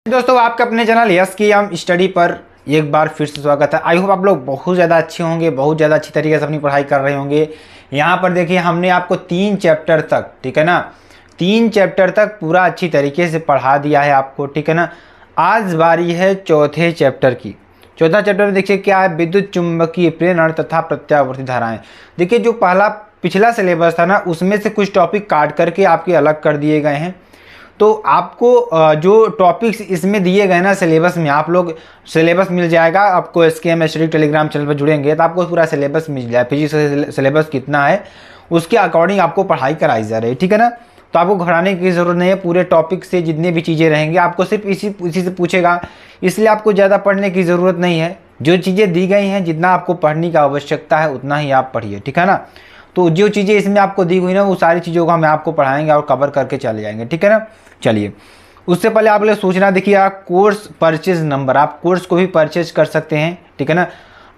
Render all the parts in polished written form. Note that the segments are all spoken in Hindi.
दोस्तों आपका अपने चैनल यस की हम स्टडी पर एक बार फिर से स्वागत है। आई होप आप लोग बहुत ज़्यादा अच्छे होंगे, बहुत ज़्यादा अच्छी तरीके से अपनी पढ़ाई कर रहे होंगे। यहाँ पर देखिए हमने आपको 3 चैप्टर तक, ठीक है ना, 3 चैप्टर तक पूरा अच्छी तरीके से पढ़ा दिया है आपको, ठीक है ना। आज बारी है चौथे चैप्टर की। चौथा चैप्टर में देखिए क्या है, विद्युत चुंबकीय प्रेरण तथा प्रत्यावर्ती धाराएँ। देखिए जो पिछला सिलेबस था ना, उसमें से कुछ टॉपिक काट करके आपके अलग कर दिए गए हैं। तो आपको जो टॉपिक्स इसमें दिए गए ना सिलेबस में, आप लोग सिलेबस मिल जाएगा आपको। SKM स्टडी टेलीग्राम चैनल पर जुड़ेंगे तो आपको पूरा सिलेबस मिल जाए। फिजिक्स सिलेबस कितना है उसके अकॉर्डिंग आपको पढ़ाई कराई जा रही है, ठीक है ना। तो आपको घबराने की ज़रूरत नहीं है। पूरे टॉपिक से जितने भी चीज़ें रहेंगी आपको सिर्फ इसी से पूछेगा, इसलिए आपको ज़्यादा पढ़ने की ज़रूरत नहीं है। जो चीज़ें दी गई हैं, जितना आपको पढ़ने की आवश्यकता है उतना ही आप पढ़िए, ठीक है ना। तो जो चीज़ें इसमें आपको दी हुई ना, वो सारी चीज़ों को हम आपको पढ़ाएंगे और कवर करके चले जाएंगे, ठीक है ना। चलिए, उससे पहले आप लोग सोचना, देखिए आप कोर्स परचेज नंबर, आप कोर्स को भी परचेज कर सकते हैं, ठीक है ना।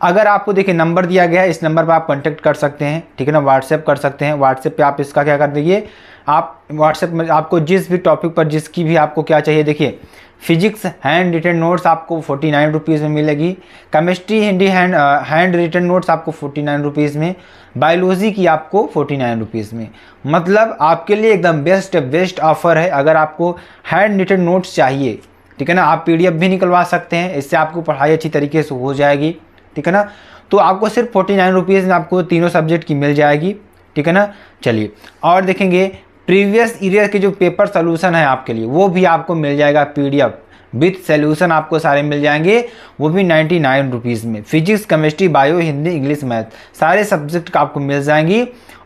अगर आपको देखिए नंबर दिया गया है, इस नंबर पर आप कांटेक्ट कर सकते हैं, ठीक है ना। व्हाट्सएप कर सकते हैं। व्हाट्सएप पे आप इसका क्या कर दीजिए, आप व्हाट्सएप में आपको जिस भी टॉपिक पर जिसकी भी आपको क्या चाहिए, देखिए फिजिक्स हैंड रिटन नोट्स आपको 49 रुपीज़ में मिलेगी। Chemistry Hindi handwritten notes आपको 49 रुपीज़ में। बायोलॉजी की आपको 49 रुपीज़ में। मतलब आपके लिए एकदम बेस्ट ऑफर है। अगर आपको हैंड रिटन नोट्स चाहिए, ठीक है ना, आप PDF भी निकलवा सकते हैं। इससे आपको पढ़ाई अच्छी तरीके से हो जाएगी, ठीक है ना। तो आपको सिर्फ 49 रुपीज़ में आपको तीनों सब्जेक्ट की मिल जाएगी, ठीक है ना। चलिए, और देखेंगे प्रीवियस ईयर के जो पेपर सोल्यूशन है आपके लिए, वो भी आपको मिल जाएगा PDF विथ सोल्यूशन, आपको सारे मिल जाएंगे, वो भी 99 रुपीज़ में। Physics, chemistry, bio, Hindi, English, math, सारे सब्जेक्ट आपको मिल जाएंगी।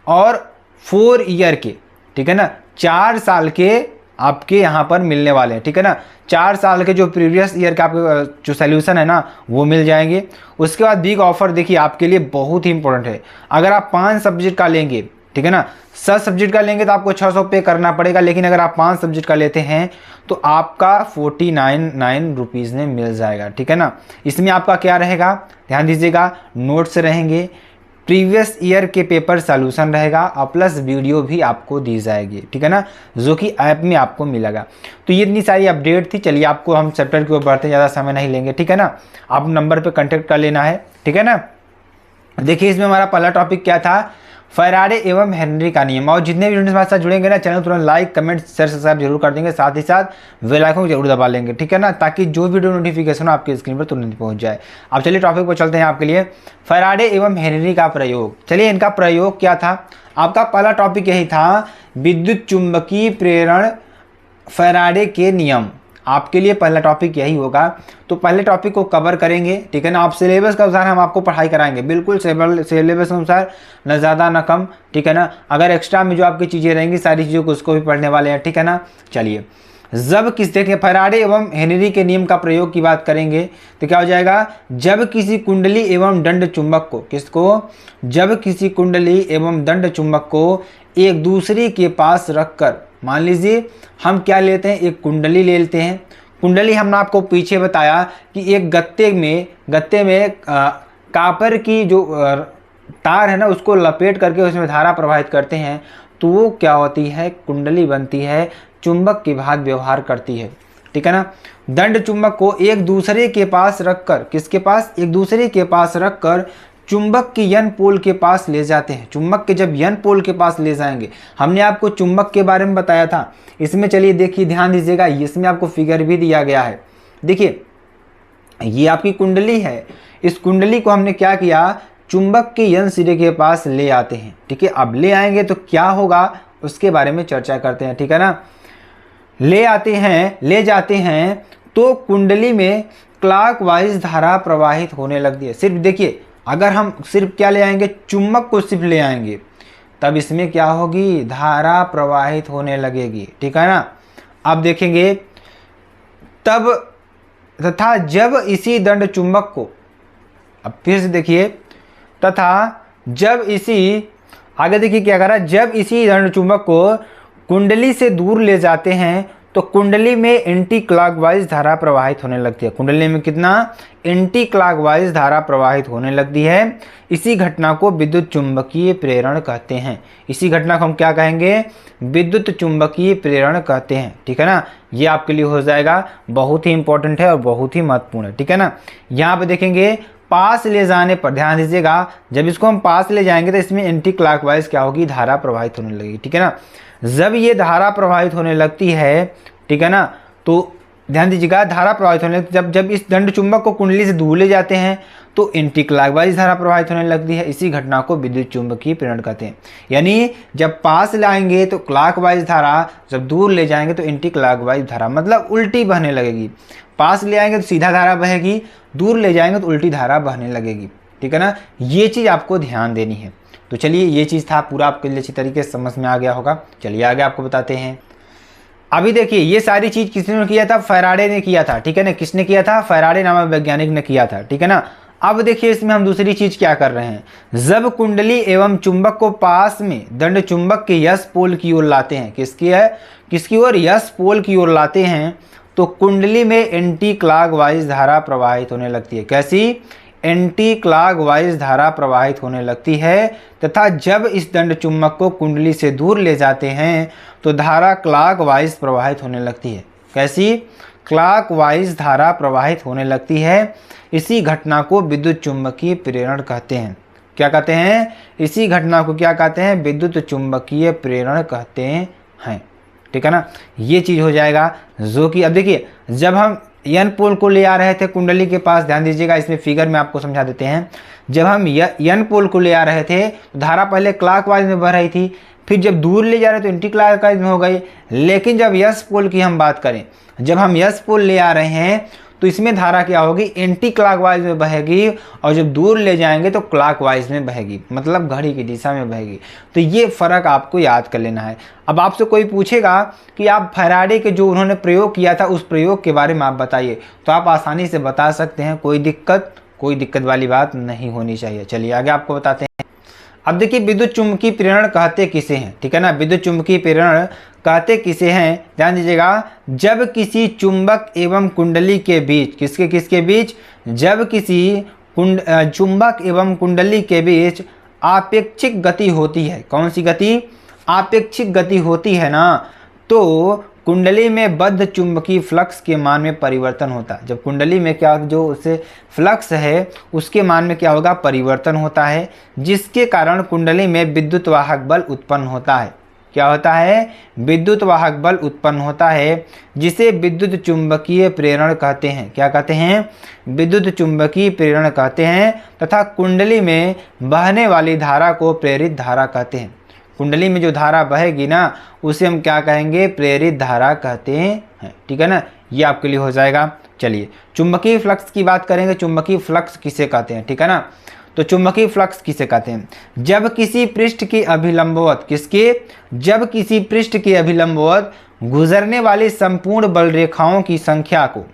और 4 ईयर के, ठीक है ना, 4 साल के आपके यहाँ पर मिलने वाले हैं, ठीक है ना। 4 साल के जो प्रीवियस ईयर का आपके जो सोल्यूशन है ना, वो मिल जाएंगे। उसके बाद बिग ऑफर देखिए आपके लिए बहुत ही इंपॉर्टेंट है। अगर आप 5 सब्जेक्ट का लेंगे, ठीक है ना, 7 सब्जेक्ट का लेंगे तो आपको 600 पे करना पड़ेगा। लेकिन अगर आप 5 सब्जेक्ट का लेते हैं तो आपका 49 रुपीज़ में मिल जाएगा, ठीक है ना। इसमें आपका क्या रहेगा, ध्यान दीजिएगा, नोट्स रहेंगे, प्रीवियस ईयर के पेपर सॉल्यूशन रहेगा और प्लस वीडियो भी आपको दी जाएगी, ठीक है ना, जो कि ऐप में आपको मिलेगा। तो ये इतनी सारी अपडेट थी। चलिए, आपको हम चैप्टर की ओर बढ़ते, ज़्यादा समय नहीं लेंगे, ठीक है ना। आप नंबर पे कांटेक्ट कर लेना है, ठीक है ना। देखिए इसमें हमारा पहला टॉपिक क्या था, फैराडे एवं हेनरी का नियम। और जितने भी स्टूडेंट्स हमारे साथ जुड़ेंगे ना, चैनल तुरंत लाइक, कमेंट, शेयर, सब्सक्राइब जरूर कर देंगे। साथ ही साथ बेल आइकन को जरूर दबा लेंगे, ठीक है ना, ताकि जो वीडियो नोटिफिकेशन हो आपकी स्क्रीन पर तुरंत पहुंच जाए। अब चलिए टॉपिक पर चलते हैं आपके लिए, फैराडे एवं हेनरी का प्रयोग। चलिए, इनका प्रयोग क्या था। आपका पहला टॉपिक यही था, विद्युत चुंबकीय प्रेरण, फैराडे के नियम। आपके लिए पहला टॉपिक यही होगा। तो पहले टॉपिक को कवर करेंगे, ठीक है ना। आप सिलेबस के अनुसार हम आपको पढ़ाई कराएंगे, बिल्कुल सिलेबस के अनुसार, न ज़्यादा न कम, ठीक है ना। अगर एक्स्ट्रा में जो आपकी चीज़ें रहेंगी सारी चीज़ों को उसको भी पढ़ने वाले हैं, ठीक है ना। चलिए, जब देखिए फैराडे एवं हेनरी के नियम का प्रयोग की बात करेंगे तो क्या हो जाएगा, जब किसी कुंडली एवं दंड चुंबक को, किसको, जब किसी कुंडली एवं दंड चुंबक को एक दूसरे के पास रखकर, मान लीजिए हम क्या लेते हैं, एक कुंडली ले लेते हैं। कुंडली हमने आपको पीछे बताया कि एक गत्ते में कापर की जो तार है ना, उसको लपेट करके उसमें धारा प्रवाहित करते हैं, तो वो क्या होती है, कुंडली बनती है, चुंबक की भांति व्यवहार करती है, ठीक है ना। दंड चुंबक को एक दूसरे के पास रखकर, किसके पास, एक दूसरे के पास रखकर चुंबक के यन पोल के पास ले जाते हैं। चुंबक के जब यन पोल के पास ले जाएंगे, हमने आपको चुंबक के बारे में बताया था। इसमें चलिए देखिए, ध्यान दीजिएगा, इसमें आपको फिगर भी दिया गया है। देखिए ये आपकी कुंडली है, इस कुंडली को हमने क्या किया, चुंबक के यन सिरे के पास ले आते हैं, ठीक है। अब ले आएंगे तो क्या होगा उसके बारे में चर्चा करते हैं, ठीक है ना। ले जाते हैं तो कुंडली में क्लॉकवाइज धारा प्रवाहित होने लगती है। सिर्फ देखिए, अगर हम सिर्फ क्या ले आएंगे, चुंबक को सिर्फ ले आएंगे, तब इसमें क्या होगी, धारा प्रवाहित होने लगेगी, ठीक है ना। अब देखेंगे, तब तथा जब इसी दंड चुंबक को, अब फिर से देखिए, तथा जब इसी, आगे देखिए क्या करा, जब इसी दंड चुंबक को कुंडली से दूर ले जाते हैं तो कुंडली में एंटी क्लॉकवाइज धारा प्रवाहित होने लगती है। कुंडली में कितना एंटी क्लॉकवाइज धारा प्रवाहित होने लगती है। इसी घटना को विद्युत चुंबकीय प्रेरण कहते हैं। इसी घटना को हम क्या कहेंगे? विद्युत चुंबकीय प्रेरण कहते हैं। ठीक है ना, ये आपके लिए हो जाएगा, बहुत ही इंपॉर्टेंट है और बहुत ही महत्वपूर्ण है। ठीक है ना, यहाँ पे देखेंगे पास ले जाने पर, ध्यान दीजिएगा, जब इसको हम पास ले जाएंगे तो इसमें एंटी क्लॉकवाइज क्या होगी? धारा प्रवाहित होने लगेगी। ठीक है ना, जब ये धारा प्रवाहित होने लगती है, ठीक है ना, तो ध्यान दीजिएगा, धारा प्रवाहित होने लगती, जब इस दंड चुंबक को कुंडली से दूर ले जाते हैं तो एंटी क्लॉकवाइज धारा प्रवाहित होने लगती है। इसी घटना को विद्युत चुंबकीय प्रेरण कहते हैं। यानी जब पास लाएंगे तो क्लॉकवाइज धारा, जब दूर ले जाएंगे तो एंटी क्लॉकवाइज धारा, मतलब उल्टी बहने लगेगी। पास ले आएंगे तो सीधा धारा बहेगी, दूर ले जाएंगे तो उल्टी धारा बहने लगेगी। ठीक है ना, ये चीज़ आपको ध्यान देनी है। तो चलिए, ये चीज़ था, पूरा आपके लिए अच्छी तरीके से समझ में आ गया होगा। चलिए आगे आपको बताते हैं। अभी देखिए, ये सारी चीज़ किसने किया था? फैराडे ने किया था। ठीक है ना, किसने किया था? फैराडे नामक वैज्ञानिक ने किया था। ठीक है ना, अब देखिए इसमें हम दूसरी चीज़ क्या कर रहे हैं। जब कुंडली एवं चुंबक को पास में दंड चुंबक के यस पोल की ओर लाते हैं, किसकी ओर? यस पोल की ओर लाते हैं, तो कुंडली में एंटी क्लॉकवाइज धारा प्रवाहित होने लगती है। कैसी? एंटी क्लॉकवाइज धारा प्रवाहित होने लगती है। तथा जब इस दंड चुंबक को कुंडली से दूर ले जाते हैं तो धारा क्लॉकवाइज प्रवाहित होने लगती है। कैसी? क्लॉकवाइज धारा प्रवाहित होने लगती है। इसी घटना को विद्युत चुंबकीय प्रेरण कहते हैं। क्या कहते हैं? इसी घटना को क्या कहते हैं? विद्युत चुंबकीय प्रेरण कहते हैं। ठीक है ना, ये चीज़ हो जाएगा। जो कि अब देखिए, जब हम एन पोल को ले आ रहे थे कुंडली के पास, ध्यान दीजिएगा, इसमें फिगर में आपको समझा देते हैं। जब हम एन पोल को ले आ रहे थे तो धारा पहले क्लॉकवाइज में बह रही थी, फिर जब दूर ले जा रहे तो एंटी क्लॉकवाइज में हो गई। लेकिन जब यस पोल की हम बात करें, जब हम यस पोल ले आ रहे हैं तो इसमें धारा क्या होगी? एंटी क्लॉकवाइज में बहेगी, और जब दूर ले जाएंगे तो क्लॉकवाइज में बहेगी, मतलब घड़ी की दिशा में बहेगी। तो ये फ़र्क आपको याद कर लेना है। अब आपसे कोई पूछेगा कि आप फैराडे के जो उन्होंने प्रयोग किया था उस प्रयोग के बारे में आप बताइए, तो आप आसानी से बता सकते हैं, कोई दिक्कत वाली बात नहीं होनी चाहिए। चलिए आगे आपको बताते हैं। अब देखिए, विद्युत चुंबकीय प्रेरण कहते किसे हैं? ठीक है ना, विद्युत चुंबकीय प्रेरण कहते किसे हैं? ध्यान दीजिएगा, जब किसी चुंबक एवं कुंडली के बीच, किसके बीच? जब किसी चुंबक एवं कुंडली के बीच आपेक्षिक गति होती है। कौन सी गति? आपेक्षिक गति होती है ना, तो कुंडली में बद्ध चुंबकीय फ्लक्स के मान में परिवर्तन होता है। जब कुंडली में क्या, जो उसे फ्लक्स है उसके मान में क्या होगा? परिवर्तन होता है, जिसके कारण कुंडली में विद्युत वाहक बल उत्पन्न होता है। क्या होता है? विद्युत वाहक बल उत्पन्न होता है, जिसे विद्युत चुंबकीय प्रेरण कहते हैं। क्या कहते हैं? विद्युत चुंबकीय प्रेरण कहते हैं। तथा कुंडली में बहने वाली धारा को प्रेरित धारा कहते हैं। कुंडली में जो धारा बहेगी ना, उसे हम क्या कहेंगे? प्रेरित धारा कहते हैं। ठीक है ना, ये आपके लिए हो जाएगा। चलिए, चुंबकीय फ्लक्स की बात करेंगे। चुंबकीय फ्लक्स किसे कहते हैं? ठीक है ना, तो चुंबकीय फ्लक्स किसे कहते हैं? जब किसी पृष्ठ के अभिलंबवत, जब किसी पृष्ठ के अभिलंबवत गुजरने वाली संपूर्ण बल रेखाओं की संख्या को,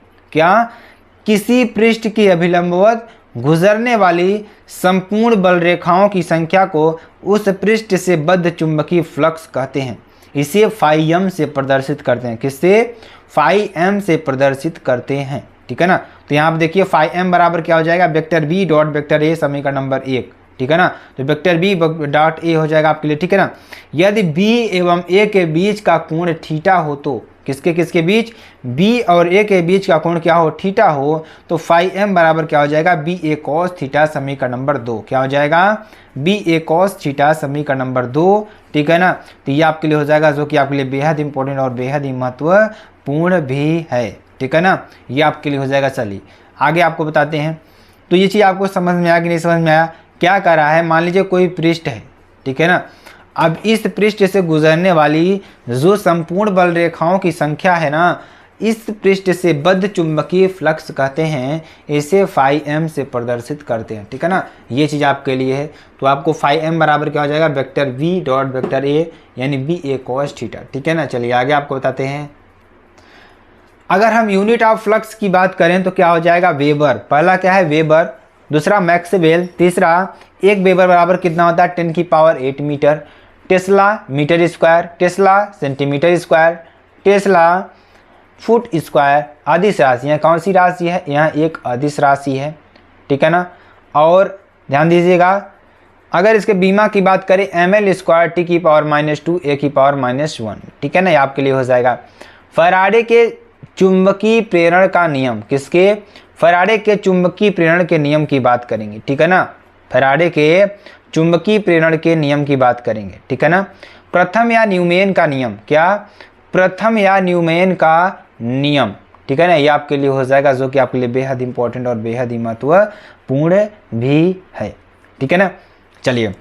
किसी पृष्ठ के अभिलंबवत गुजरने वाली संपूर्ण बल रेखाओं की संख्या को उस पृष्ठ से बद्ध चुंबकीय फ्लक्स कहते हैं। इसे फाई एम से प्रदर्शित करते हैं। किससे? फाई एम से प्रदर्शित करते हैं। ठीक है ना, तो यहाँ आप देखिए फाई एम बराबर क्या हो जाएगा? Vector B dot vector A, समीकरण नंबर 1। ठीक है ना, तो वेक्टर बी डॉट ए हो जाएगा आपके लिए। ठीक है ना, यदि बी एवं ए के बीच का कोण थीटा हो तो, किसके बीच? बी और ए के बीच का कोण क्या हो? थीटा हो, तो फाई एम बराबर क्या हो जाएगा? बी ए कॉस थीटा, समीकरण नंबर 2। क्या हो जाएगा? बी ए कॉस थीटा, समीकरण नंबर 2। ठीक है ना, तो ये आपके लिए हो जाएगा, जो कि आपके लिए बेहद इंपॉर्टेंट और बेहद ही महत्वपूर्ण भी है। ठीक है ना, ये आपके लिए हो जाएगा। चलिए आगे आपको बताते हैं। तो ये चीज़ आपको समझ में आया कि नहीं समझ में आया? क्या कर रहा है? मान लीजिए कोई पृष्ठ है, ठीक है ना, अब इस पृष्ठ से गुजरने वाली जो संपूर्ण बल रेखाओं की संख्या है ना, इस पृष्ठ से बद्ध चुंबकीय फ्लक्स कहते हैं। इसे फाई एम से प्रदर्शित करते हैं। ठीक है ना, ये चीज़ आपके लिए है। तो आपको फाई एम बराबर क्या हो जाएगा? वेक्टर वी डॉट वेक्टर ए, यानी बी ए कॉस थीटा। ठीक है ना, चलिए आगे आपको बताते हैं। अगर हम यूनिट ऑफ फ्लक्स की बात करें तो क्या हो जाएगा? वेबर। पहला क्या है? वेबर, दूसरा मैक्सवेल, तीसरा एक वेबर बराबर कितना होता है? 10⁸ metre. Tesla metre square, tesla centimetre square, tesla foot square अदिश राशि है। कौन सी राशि है? यह एक अदिश राशि है, ठीक है ना। और ध्यान दीजिएगा, अगर इसके बीमा की बात करें ml स्क्वायर टी की पावर -2 a की पावर -1, ठीक है ना, ये आपके लिए हो जाएगा। फैराडे के चुंबकीय प्रेरण का नियम, किसके? फैराडे के चुंबकीय प्रेरण के नियम की बात करेंगे, ठीक है ना। फैराडे के चुंबकीय प्रेरण के नियम की बात करेंगे, ठीक है ना। प्रथम या न्यूमेन का नियम, क्या? प्रथम या न्यूमेन का नियम, ठीक है ना, ये आपके लिए हो जाएगा, जो कि आपके लिए बेहद इंपॉर्टेंट और बेहद ही महत्वपूर्ण भी है, ठीक है ना। चलिए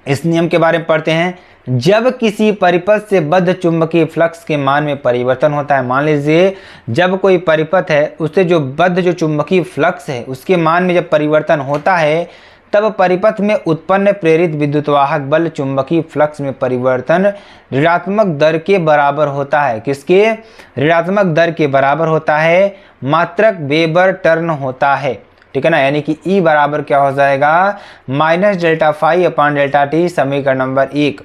इस नियम के बारे में पढ़ते हैं। जब किसी परिपथ से बद्ध चुंबकीय फ्लक्स के मान में परिवर्तन होता है, मान लीजिए जब कोई परिपथ है उससे जो बद्ध जो चुंबकीय फ्लक्स है उसके मान में जब परिवर्तन होता है, तब परिपथ में उत्पन्न प्रेरित विद्युतवाहक बल चुंबकीय फ्लक्स में परिवर्तन ऋणात्मक दर के बराबर होता है। किसके? ऋणात्मक दर के बराबर होता है, मात्रक वेबर टर्न होता है, ठीक है ना। यानी कि E बराबर क्या हो जाएगा? -ΔΦ/ΔT, समीकरण नंबर 1।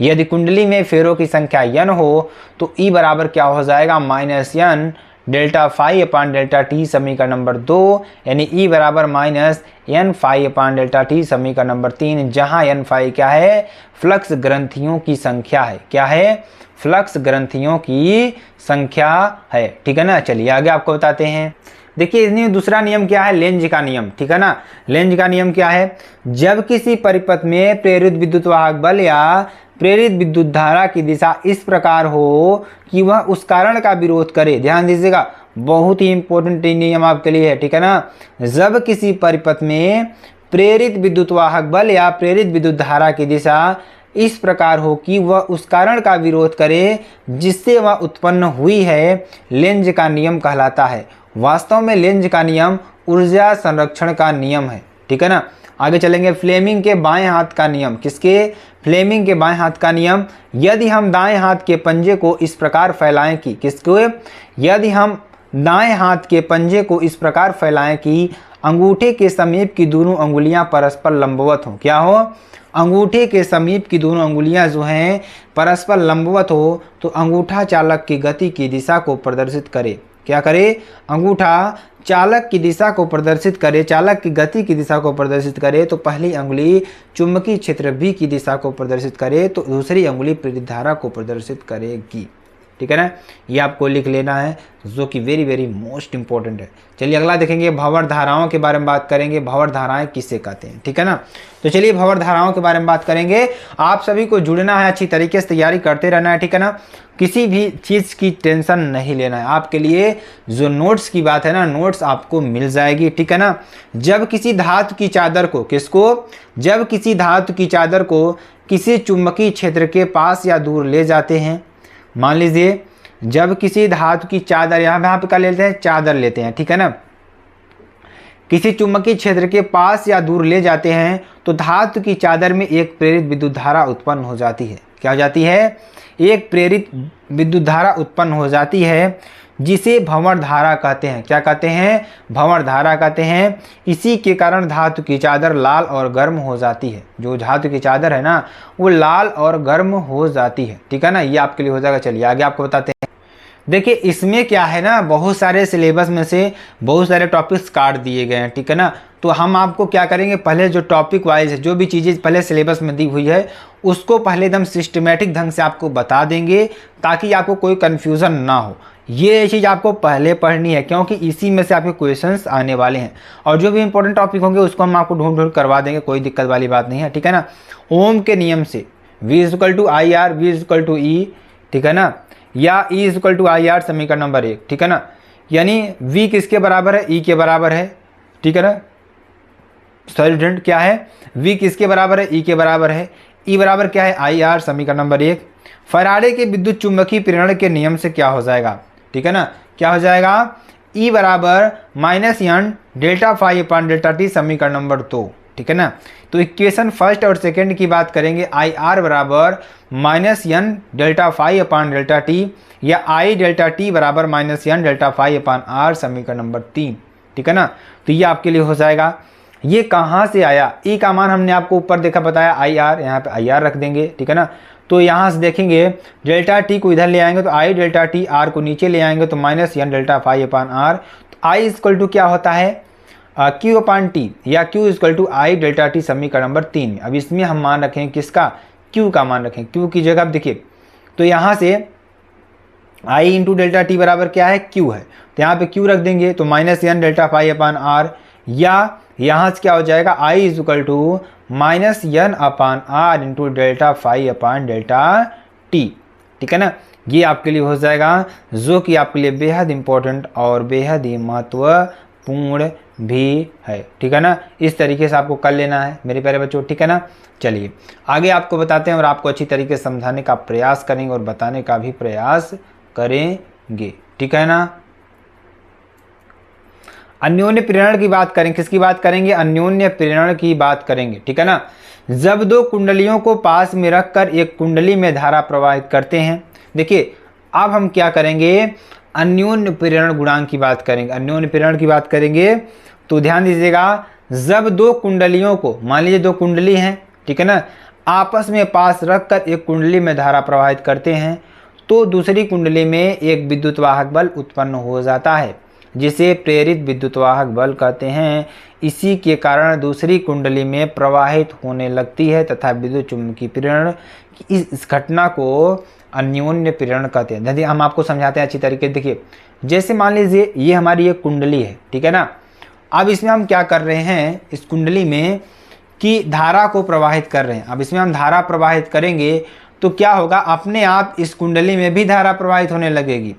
यदि कुंडली में फेरों की संख्या n हो तो E बराबर क्या हो जाएगा? -n ΔΦ/ΔT, समीकरण नंबर 2, यानी E बराबर -nΦ/ΔT, समीकरण नंबर 3, जहां n फाई क्या है? फ्लक्स ग्रंथियों की संख्या है। क्या है? फ्लक्स ग्रंथियों की संख्या है, ठीक है ना। चलिए आगे आपको बताते हैं। देखिए इसमें दूसरा नियम क्या है? लेंज का नियम, ठीक है ना। लेंज का नियम क्या है? जब किसी परिपथ में प्रेरित विद्युतवाहक बल या प्रेरित विद्युत धारा की दिशा इस प्रकार हो कि वह उस कारण का विरोध करे, ध्यान दीजिएगा, बहुत ही इंपॉर्टेंट नियम आपके लिए है, ठीक है ना। जब किसी परिपथ में प्रेरित विद्युतवाहक बल या प्रेरित विद्युत धारा की दिशा इस प्रकार हो कि वह उस कारण का विरोध करे जिससे वह उत्पन्न हुई है, लेंज का नियम कहलाता है। वास्तव में लेंज का नियम ऊर्जा संरक्षण का नियम है, ठीक है ना। आगे चलेंगे। फ्लेमिंग के बाएं हाथ का नियम, किसके? फ्लेमिंग के बाएं हाथ का नियम। यदि हम दाएं हाथ के पंजे को इस प्रकार फैलाएं कि, किसको? यदि हम दाएं हाथ के पंजे को इस प्रकार फैलाएं कि अंगूठे के समीप की दोनों अंगुलियां परस्पर लंबवत हो, क्या हो? अंगूठे के समीप की दोनों अंगुलियां जो हैं परस्पर लंबवत हो, तो अंगूठा चालक की गति की दिशा को प्रदर्शित करे। क्या करे? अंगूठा चालक की दिशा को प्रदर्शित करे, चालक की गति की दिशा को प्रदर्शित करे, तो पहली अंगुली चुंबकीय क्षेत्र B की दिशा को प्रदर्शित करे, तो दूसरी अंगुली प्रेरित धारा को प्रदर्शित करेगी, ठीक है ना। ये आपको लिख लेना है, जो कि वेरी वेरी मोस्ट इंपॉर्टेंट है। चलिए अगला देखेंगे, भंवर धाराओं के बारे में बात करेंगे। भंवर धाराएं किसे कहते हैं, ठीक है ना। तो चलिए भंवर धाराओं के बारे में बात करेंगे। आप सभी को जुड़ना है, अच्छी तरीके से तैयारी करते रहना है, ठीक है ना। किसी भी चीज़ की टेंशन नहीं लेना है। आपके लिए जो नोट्स की बात है ना, नोट्स आपको मिल जाएगी, ठीक है ना। जब किसी धातु की चादर को, किसको? जब किसी धातु की चादर को किसी चुंबकीय क्षेत्र के पास या दूर ले जाते हैं, मान लीजिए जब किसी धातु की चादर, यहाँ पे क्या लेते हैं? चादर लेते हैं, ठीक है ना। किसी चुंबकीय क्षेत्र के पास या दूर ले जाते हैं तो धातु की चादर में एक प्रेरित विद्युत धारा उत्पन्न हो जाती है। क्या हो जाती है? एक प्रेरित विद्युत धारा उत्पन्न हो जाती है, जिसे भंवर धारा कहते हैं। क्या कहते हैं? भंवर धारा कहते हैं। इसी के कारण धातु की चादर लाल और गर्म हो जाती है। जो धातु की चादर है ना, वो लाल और गर्म हो जाती है, ठीक है ना। ये आपके लिए हो जाएगा। चलिए आगे आपको बताते हैं। देखिए इसमें क्या है ना, बहुत सारे सिलेबस में से बहुत सारे टॉपिक्स काट दिए गए हैं, ठीक है ना। तो हम आपको क्या करेंगे, पहले जो टॉपिक वाइज है, जो भी चीज़ें पहले सिलेबस में दी हुई है उसको पहले एकदम सिस्टमेटिक ढंग से आपको बता देंगे, ताकि आपको कोई कन्फ्यूज़न ना हो। ये चीज़ आपको पहले पढ़नी है, क्योंकि इसी में से आपके क्वेश्चंस आने वाले हैं, और जो भी इंपॉर्टेंट टॉपिक होंगे उसको हम आपको ढूंढ करवा देंगे, कोई दिक्कत वाली बात नहीं है, ठीक है ना। ओम के नियम से V=IR, V=E, ठीक है ना, या E=IR, समीकरण नंबर 1, ठीक है ना। यानी V किसके बराबर है? E के बराबर है, ठीक है ना। सॉरी स्टूडेंट, क्या है? V किसके बराबर है? E के बराबर है। E बराबर क्या है? IR, समीकरण नंबर 1। फैराडे के विद्युत चुंबकीय प्रेरण के नियम से क्या हो जाएगा, ठीक है ना, क्या हो जाएगा? E बराबर -n ΔΦ/ΔT, समीकरण नंबर 2, ठीक है ना। तो इक्वेशन फर्स्ट और सेकंड की बात करेंगे, IR बराबर -n ΔΦ/ΔT या I ΔT बराबर -n ΔΦ/R, समीकरण नंबर 3, ठीक है ना। तो ये आपके लिए हो जाएगा। ये कहाँ से आया? E का मान हमने आपको ऊपर देखा बताया IR, यहाँ पे IR रख देंगे, ठीक है ना। तो यहाँ से देखेंगे डेल्टा टी को इधर ले आएंगे तो आई डेल्टा टी, आर को नीचे ले आएंगे तो minus N delta phi upon R. तो आई इक्वल टू क्या होता है क्यू अपान टी, या Q equal to I delta T समीकरण नंबर 3 में। अब इसमें हम मान रखें किसका, क्यू का मान रखें, क्यू की जगह अब देखिए तो यहाँ से आई इंटू डेल्टा टी बराबर क्या है, क्यू है, तो यहाँ पे क्यू रख देंगे तो minus N delta phi upon R, या यहाँ से क्या हो जाएगा I is equal to minus N upon R into delta phi upon delta T. ठीक है ना, ये आपके लिए हो जाएगा, जो कि आपके लिए बेहद इंपॉर्टेंट और बेहद ही महत्वपूर्ण भी है। ठीक है ना, इस तरीके से आपको कर लेना है मेरे प्यारे बच्चों। ठीक है ना, चलिए आगे आपको बताते हैं और आपको अच्छी तरीके से समझाने का प्रयास करेंगे और बताने का भी प्रयास करेंगे। ठीक है ना, अन्योन्य प्रेरण की बात करें, किसकी बात करेंगे, अन्योन्य प्रेरण की बात करेंगे। ठीक है ना, जब दो कुंडलियों को पास में रखकर एक कुंडली में धारा प्रवाहित करते हैं। देखिए अब हम क्या करेंगे, अन्योन्य प्रेरण गुणांक की बात करेंगे। अन्योन्य प्रेरण की बात करेंगे तो ध्यान दीजिएगा, जब दो कुंडलियों को, मान लीजिए दो कुंडली हैं, ठीक है ना, आपस में पास रखकर एक कुंडली में धारा प्रवाहित करते हैं तो दूसरी कुंडली में एक विद्युत वाहक बल उत्पन्न हो जाता है जिसे प्रेरित विद्युत वाहक बल कहते हैं। इसी के कारण दूसरी कुंडली में प्रवाहित होने लगती है तथा विद्युत चुम्बकीय प्रेरण की इस घटना को अन्योन्य प्रेरण कहते हैं। यदि हम आपको समझाते हैं अच्छी तरीके, देखिए जैसे मान लीजिए ये हमारी एक कुंडली है, ठीक है ना, अब इसमें हम क्या कर रहे हैं, इस कुंडली में कि धारा को प्रवाहित कर रहे हैं। अब इसमें हम धारा प्रवाहित करेंगे तो क्या होगा, अपने आप इस कुंडली में भी धारा प्रवाहित होने लगेगी।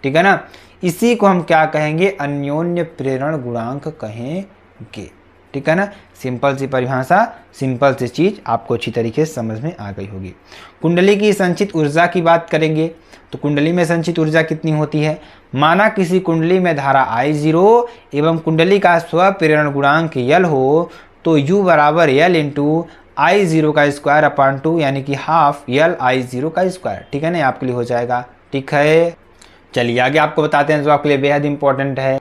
ठीक है ना, इसी को हम क्या कहेंगे, अन्योन्य प्रेरण गुणांक कहेंगे। ठीक है ना, सिंपल सी परिभाषा, सिंपल सी चीज आपको अच्छी तरीके से समझ में आ गई होगी। कुंडली की संचित ऊर्जा की बात करेंगे तो कुंडली में संचित ऊर्जा कितनी होती है, माना किसी कुंडली में धारा I0 एवं कुंडली का स्वप्रेरण गुणांक L हो तो U बराबर L इंटू I0 का स्क्वायर अपान 2 यानी कि हाफ L I0 का स्क्वायर। ठीक है ना, आपके लिए हो जाएगा। ठीक है, चलिए आगे आपको बताते हैं जो आपके लिए बेहद इंपॉर्टेंट है।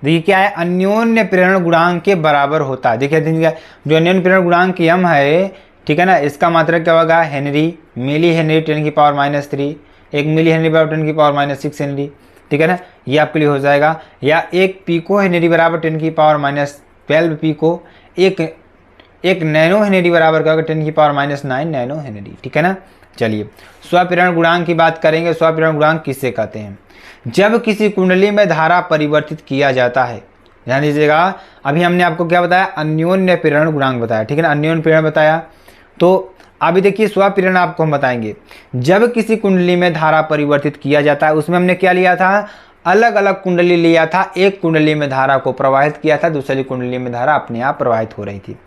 देखिए क्या है, अन्योन्य प्रेरण गुणांक के बराबर होता है। देखिए जो अन्योन्य प्रेरण गुणांक m है, ठीक है ना, इसका मात्रक क्या होगा, henry, milli henry 10⁻³ 1 milli henry बराबर 10⁻6 हेनरी। ठीक है ना, ये आपके लिए हो जाएगा। या 1 पीको हेनरी बराबर 10⁻12 पीको, एक नैनो हेनरी बराबर क्या होगा 10⁻9 नैनो हेनरी। ठीक है ना, चलिए स्वप्रेरण गुणांक की बात करेंगे। स्वप्रेरण गुणांक किससे कहते हैं, जब किसी कुंडली में धारा परिवर्तित किया जाता है। ध्यान दीजिएगा, अभी हमने आपको क्या बताया, अन्योन्य प्रेरण गुणांक बताया। ठीक है ना, अन्योन्य प्रेरण बताया। तो अभी देखिए स्वप्रेरण आपको हम बताएंगे, जब किसी कुंडली में धारा परिवर्तित किया जाता है, उसमें हमने क्या लिया था, अलग अलग कुंडली लिया था। एक कुंडली में धारा को प्रवाहित किया था, दूसरी कुंडली में धारा अपने आप प्रवाहित हो रही थी।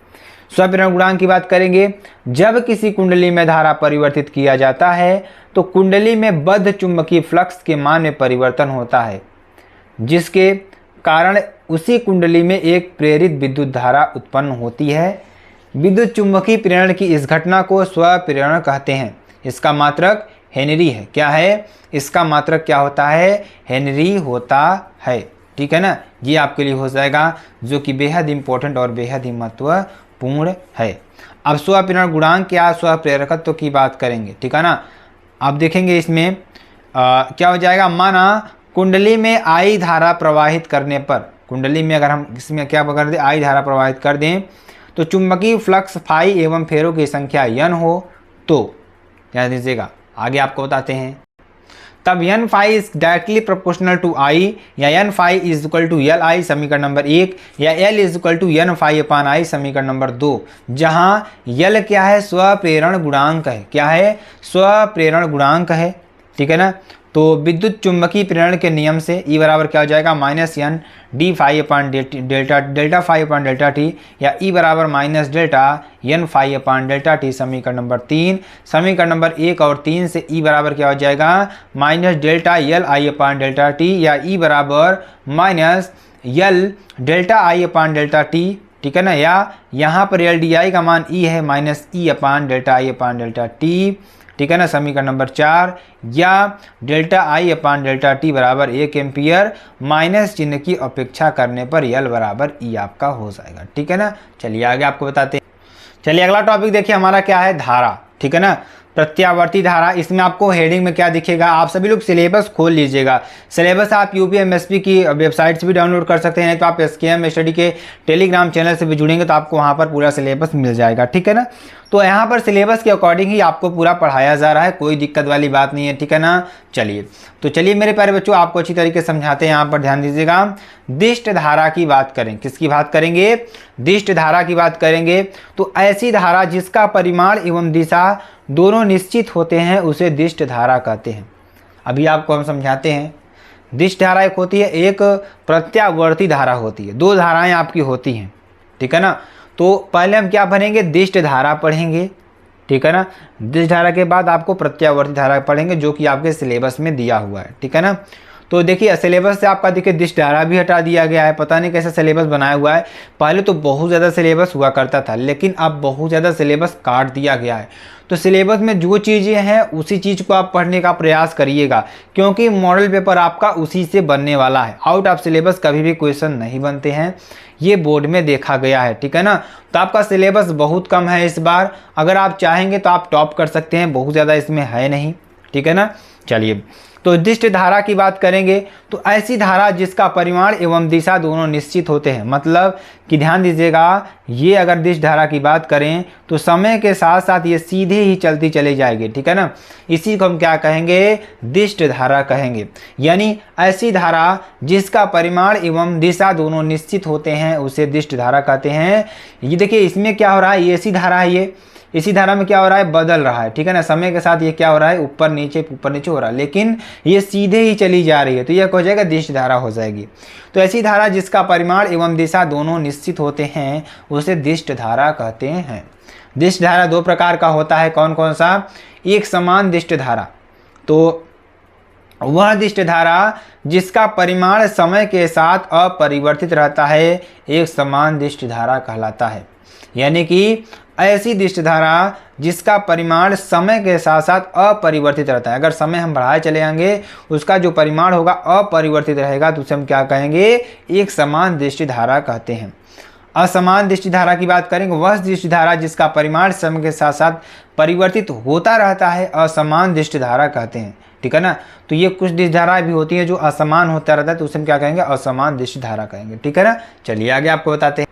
स्वप्रेरण गुणांक की बात करेंगे, जब किसी कुंडली में धारा परिवर्तित किया जाता है तो कुंडली में बद्ध चुंबकीय फ्लक्स के मान में परिवर्तन होता है जिसके कारण उसी कुंडली में एक प्रेरित विद्युत धारा उत्पन्न होती है। विद्युत चुंबकीय प्रेरण की इस घटना को स्वप्रेरण कहते हैं। इसका मात्रक हेनरी है। क्या है, इसका मात्रक क्या होता है, हेनरी होता है। ठीक है ना, ये आपके लिए हो जाएगा, जो कि बेहद इंपॉर्टेंट और बेहद ही महत्वपूर्ण है। अब स्वप्रेरण गुणांक या स्वप्रेरकत्व की बात करेंगे। ठीक है ना, आप देखेंगे इसमें क्या हो जाएगा, माना कुंडली में आई धारा प्रवाहित करने पर, कुंडली में अगर हम इसमें क्या कर दें, आई धारा प्रवाहित कर दें तो चुंबकीय फ्लक्स फाई एवं फेरों की संख्या n हो तो ध्यान दीजिएगा, आगे आपको बताते हैं। तब n phi is directly proportional to I, या n phi is equal to L I समीकरण नंबर 1, या L is equal to n phi upon I समीकरण नंबर 2, जहां L क्या है, स्वप्रेरण गुणांक है। क्या है, स्वप्रेरण गुणांक है। ठीक है ना, तो विद्युत चुंबकीय प्रेरण के नियम से E बराबर क्या हो जाएगा, minus n d phi upon delta phi upon delta T, या E बराबर minus delta n phi upon delta T समीकरण नंबर 3। समीकरण नंबर 1 और 3 से E बराबर क्या हो जाएगा, minus delta L I upon delta T, या E बराबर minus L delta I upon delta T. ठीक है ना, या यहाँ पर L डी आई का मान E है, minus E upon delta I upon delta T. ठीक है ना, समीकरण नंबर 4, या delta I upon delta T बराबर 1 एम्पियर, माइनस चिन्ह की अपेक्षा करने पर L बराबर E आपका हो जाएगा। ठीक है ना, चलिए आगे आपको बताते हैं। चलिए अगला टॉपिक देखिए हमारा क्या है, धारा। ठीक है ना, प्रत्यावर्ती धारा, इसमें आपको हेडिंग में क्या दिखेगा, आप सभी लोग सिलेबस खोल लीजिएगा। सिलेबस आप यूपीएमएसपी की वेबसाइट से भी डाउनलोड कर सकते हैं, नहीं तो आप एसकेएम स्टडी के टेलीग्राम चैनल से भी जुड़ेंगे तो आपको वहाँ पर पूरा सिलेबस मिल जाएगा, ठीक है ना। तो यहाँ पर सिलेबस के अकॉर्डिंग ही आपको पूरा पढ़ाया जा रहा है, कोई दिक्कत वाली बात नहीं है, ठीक है ना। चलिए मेरे प्यारे बच्चों, आपको अच्छी तरीके से समझाते हैं, यहाँ पर ध्यान दीजिएगा। दिष्ट धारा की बात करें, किसकी बात करेंगे, दिष्ट धारा की बात करेंगे। तो ऐसी धारा जिसका परिमाण एवं दिशा दोनों निश्चित होते हैं उसे दिष्ट धारा कहते हैं। अभी आपको हम समझाते हैं। दिष्ट धारा एक होती है, एक प्रत्यावर्ती धारा होती है, दो धाराएं आपकी होती हैं, ठीक है ना। तो पहले हम क्या पढ़ेंगे, दिष्ट धारा पढ़ेंगे, ठीक है ना। दिष्ट धारा के बाद आपको प्रत्यावर्ती धारा पढ़ेंगे जो कि आपके सिलेबस में दिया हुआ है, ठीक है ना। तो देखिए सिलेबस से आपका देखिए दिष्ट धारा भी हटा दिया गया है, पता नहीं कैसे सिलेबस बनाया हुआ है। पहले तो बहुत ज़्यादा सिलेबस हुआ करता था, लेकिन अब बहुत ज़्यादा सिलेबस काट दिया गया है। तो सिलेबस में जो चीज़ें हैं उसी चीज़ को आप पढ़ने का प्रयास करिएगा, क्योंकि मॉडल पेपर आपका उसी से बनने वाला है। आउट ऑफ सिलेबस कभी भी क्वेश्चन नहीं बनते हैं, ये बोर्ड में देखा गया है, ठीक है ना। तो आपका सिलेबस बहुत कम है इस बार, अगर आप चाहेंगे तो आप टॉप कर सकते हैं, बहुत ज़्यादा इसमें है नहीं, ठीक है ना। चलिए, तो दिष्ट धारा की बात करेंगे तो ऐसी धारा जिसका परिमाण एवं दिशा दोनों निश्चित होते हैं, मतलब कि ध्यान दीजिएगा, ये अगर दिष्ट धारा की बात करें तो समय के साथ साथ ये सीधे ही चलती चली जाएगी, ठीक है ना। इसी को हम क्या कहेंगे, दिष्ट धारा कहेंगे। यानी ऐसी धारा जिसका परिमाण एवं दिशा दोनों निश्चित होते हैं उसे दिष्ट धारा कहते हैं। ये देखिए इसमें क्या हो रहा है, ये ऐसी धारा है, ये इसी धारा में क्या हो रहा है, बदल रहा है, ठीक है ना। समय के साथ ये क्या हो रहा है, ऊपर नीचे हो रहा है, लेकिन ये सीधे ही चली जा रही है, तो यह हो जाएगा दिष्ट धारा हो जाएगी। तो ऐसी धारा जिसका परिमाण एवं दिशा दोनों निश्चित होते हैं उसे दिष्ट धारा कहते हैं। दिष्ट धारा दो प्रकार का होता है, कौन कौन सा, एक समान दिष्ट धारा, तो वह दिष्ट धारा जिसका परिमाण समय के साथ अपरिवर्तित रहता है एक समान दिष्ट धारा कहलाता है। यानी कि ऐसी दिष्ट धारा जिसका परिमाण समय के साथ साथ अपरिवर्तित रहता है, अगर समय हम बढ़ाए चले जाएंगे उसका जो परिमाण होगा अपरिवर्तित रहेगा तो उसे हम क्या कहेंगे, एक समान दिष्ट धारा कहते हैं। असमान दिष्ट धारा की बात करेंगे, वह दिष्ट धारा जिसका परिमाण समय के साथ साथ परिवर्तित होता रहता है असमान दिष्ट धारा कहते हैं, ठीक है ना। तो ये कुछ दिष्ट धारा भी होती है जो असमान होता रहता है तो उसे हम क्या कहेंगे, असमान दिष्ट धारा कहेंगे, ठीक है ना। चलिए आगे आपको बताते हैं।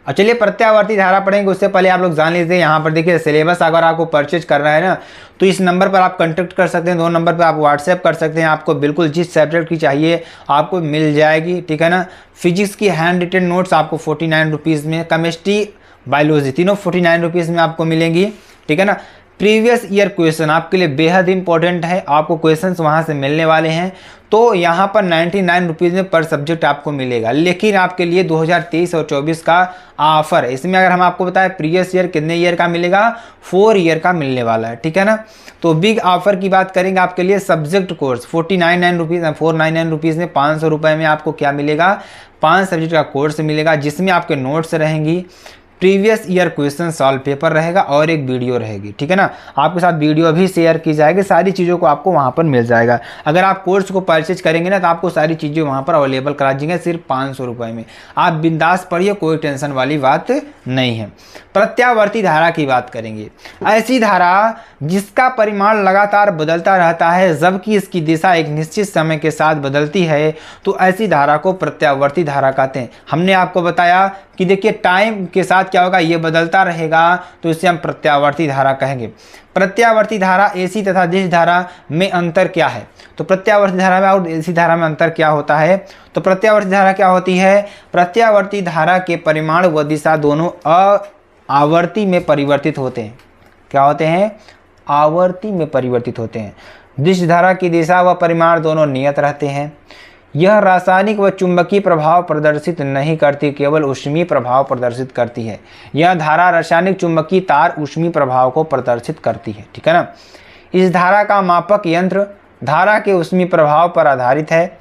और चलिए प्रत्यावर्ती धारा पढ़ेंगे, उससे पहले आप लोग जान लीजिए, यहाँ पर देखिए सिलेबस अगर आपको परचेज करना है ना तो इस नंबर पर आप कांटेक्ट कर सकते हैं, दो नंबर पर आप व्हाट्सएप कर सकते हैं, आपको बिल्कुल जिस सब्जेक्ट की चाहिए आपको मिल जाएगी, ठीक है ना। फिजिक्स की हैंड रिटन नोट्स आपको 49 रुपीज़ में, केमिस्ट्री बायोलॉजी तीनों 49 रुपीज़ में आपको मिलेंगी, ठीक है ना। प्रीवियस ईयर क्वेश्चन आपके लिए बेहद इंपॉर्टेंट है, आपको क्वेश्चंस वहाँ से मिलने वाले हैं, तो यहाँ पर 99 रुपीज़ में पर सब्जेक्ट आपको मिलेगा। लेकिन आपके लिए 2023 और 24 का ऑफर है, इसमें अगर हम आपको बताएं प्रीवियस ईयर कितने ईयर का मिलेगा, 4 ईयर का मिलने वाला है, ठीक है ना। तो बिग ऑफर की बात करेंगे, आपके लिए सब्जेक्ट कोर्स 499 रुपीज़ में 500 रुपये में आपको क्या मिलेगा, 5 सब्जेक्ट का कोर्स मिलेगा जिसमें आपके नोट्स रहेंगी, previous year question solve paper रहेगा और एक वीडियो रहेगी, ठीक है ना। आपके साथ वीडियो भी शेयर की जाएगी, सारी चीज़ों को आपको वहाँ पर मिल जाएगा। अगर आप कोर्स को परचेज करेंगे ना तो आपको सारी चीज़ें वहाँ पर अवेलेबल करा देंगे सिर्फ 500 रुपये में। आप बिंदास पढ़िए, कोई टेंशन वाली बात नहीं है। प्रत्यावर्ती धारा की बात करेंगे, ऐसी धारा जिसका परिमाण लगातार बदलता रहता है जबकि इसकी दिशा एक निश्चित समय के साथ बदलती है तो ऐसी धारा को प्रत्यावर्ती धारा कहते हैं। हमने आपको बताया कि देखिए टाइम के साथ क्या होगा, ये बदलता रहेगा तो इसे हम प्रत्यावर्ती धारा कहेंगे। प्रत्यावर्ती धारा एसी तथा दिश धारा में अंतर क्या है, तो प्रत्यावर्ती धारा में और एसी धारा में अंतर क्या होता है, तो प्रत्यावर्ती धारा क्या होती है, प्रत्यावर्ती धारा के परिमाण व दिशा दोनों आवर्ती में परिवर्तित होते हैं। क्या होते हैं, आवर्ती में परिवर्तित होते हैं। दिश धारा की दिशा व परिमाण दोनों नियत रहते हैं। यह रासायनिक व चुंबकीय प्रभाव प्रदर्शित नहीं करती, केवल ऊष्मीय प्रभाव प्रदर्शित करती है। यह धारा रासायनिक चुंबकीय तार ऊष्मीय प्रभाव को प्रदर्शित करती है, ठीक है ना। इस धारा का मापक यंत्र धारा के ऊष्मीय प्रभाव पर आधारित है।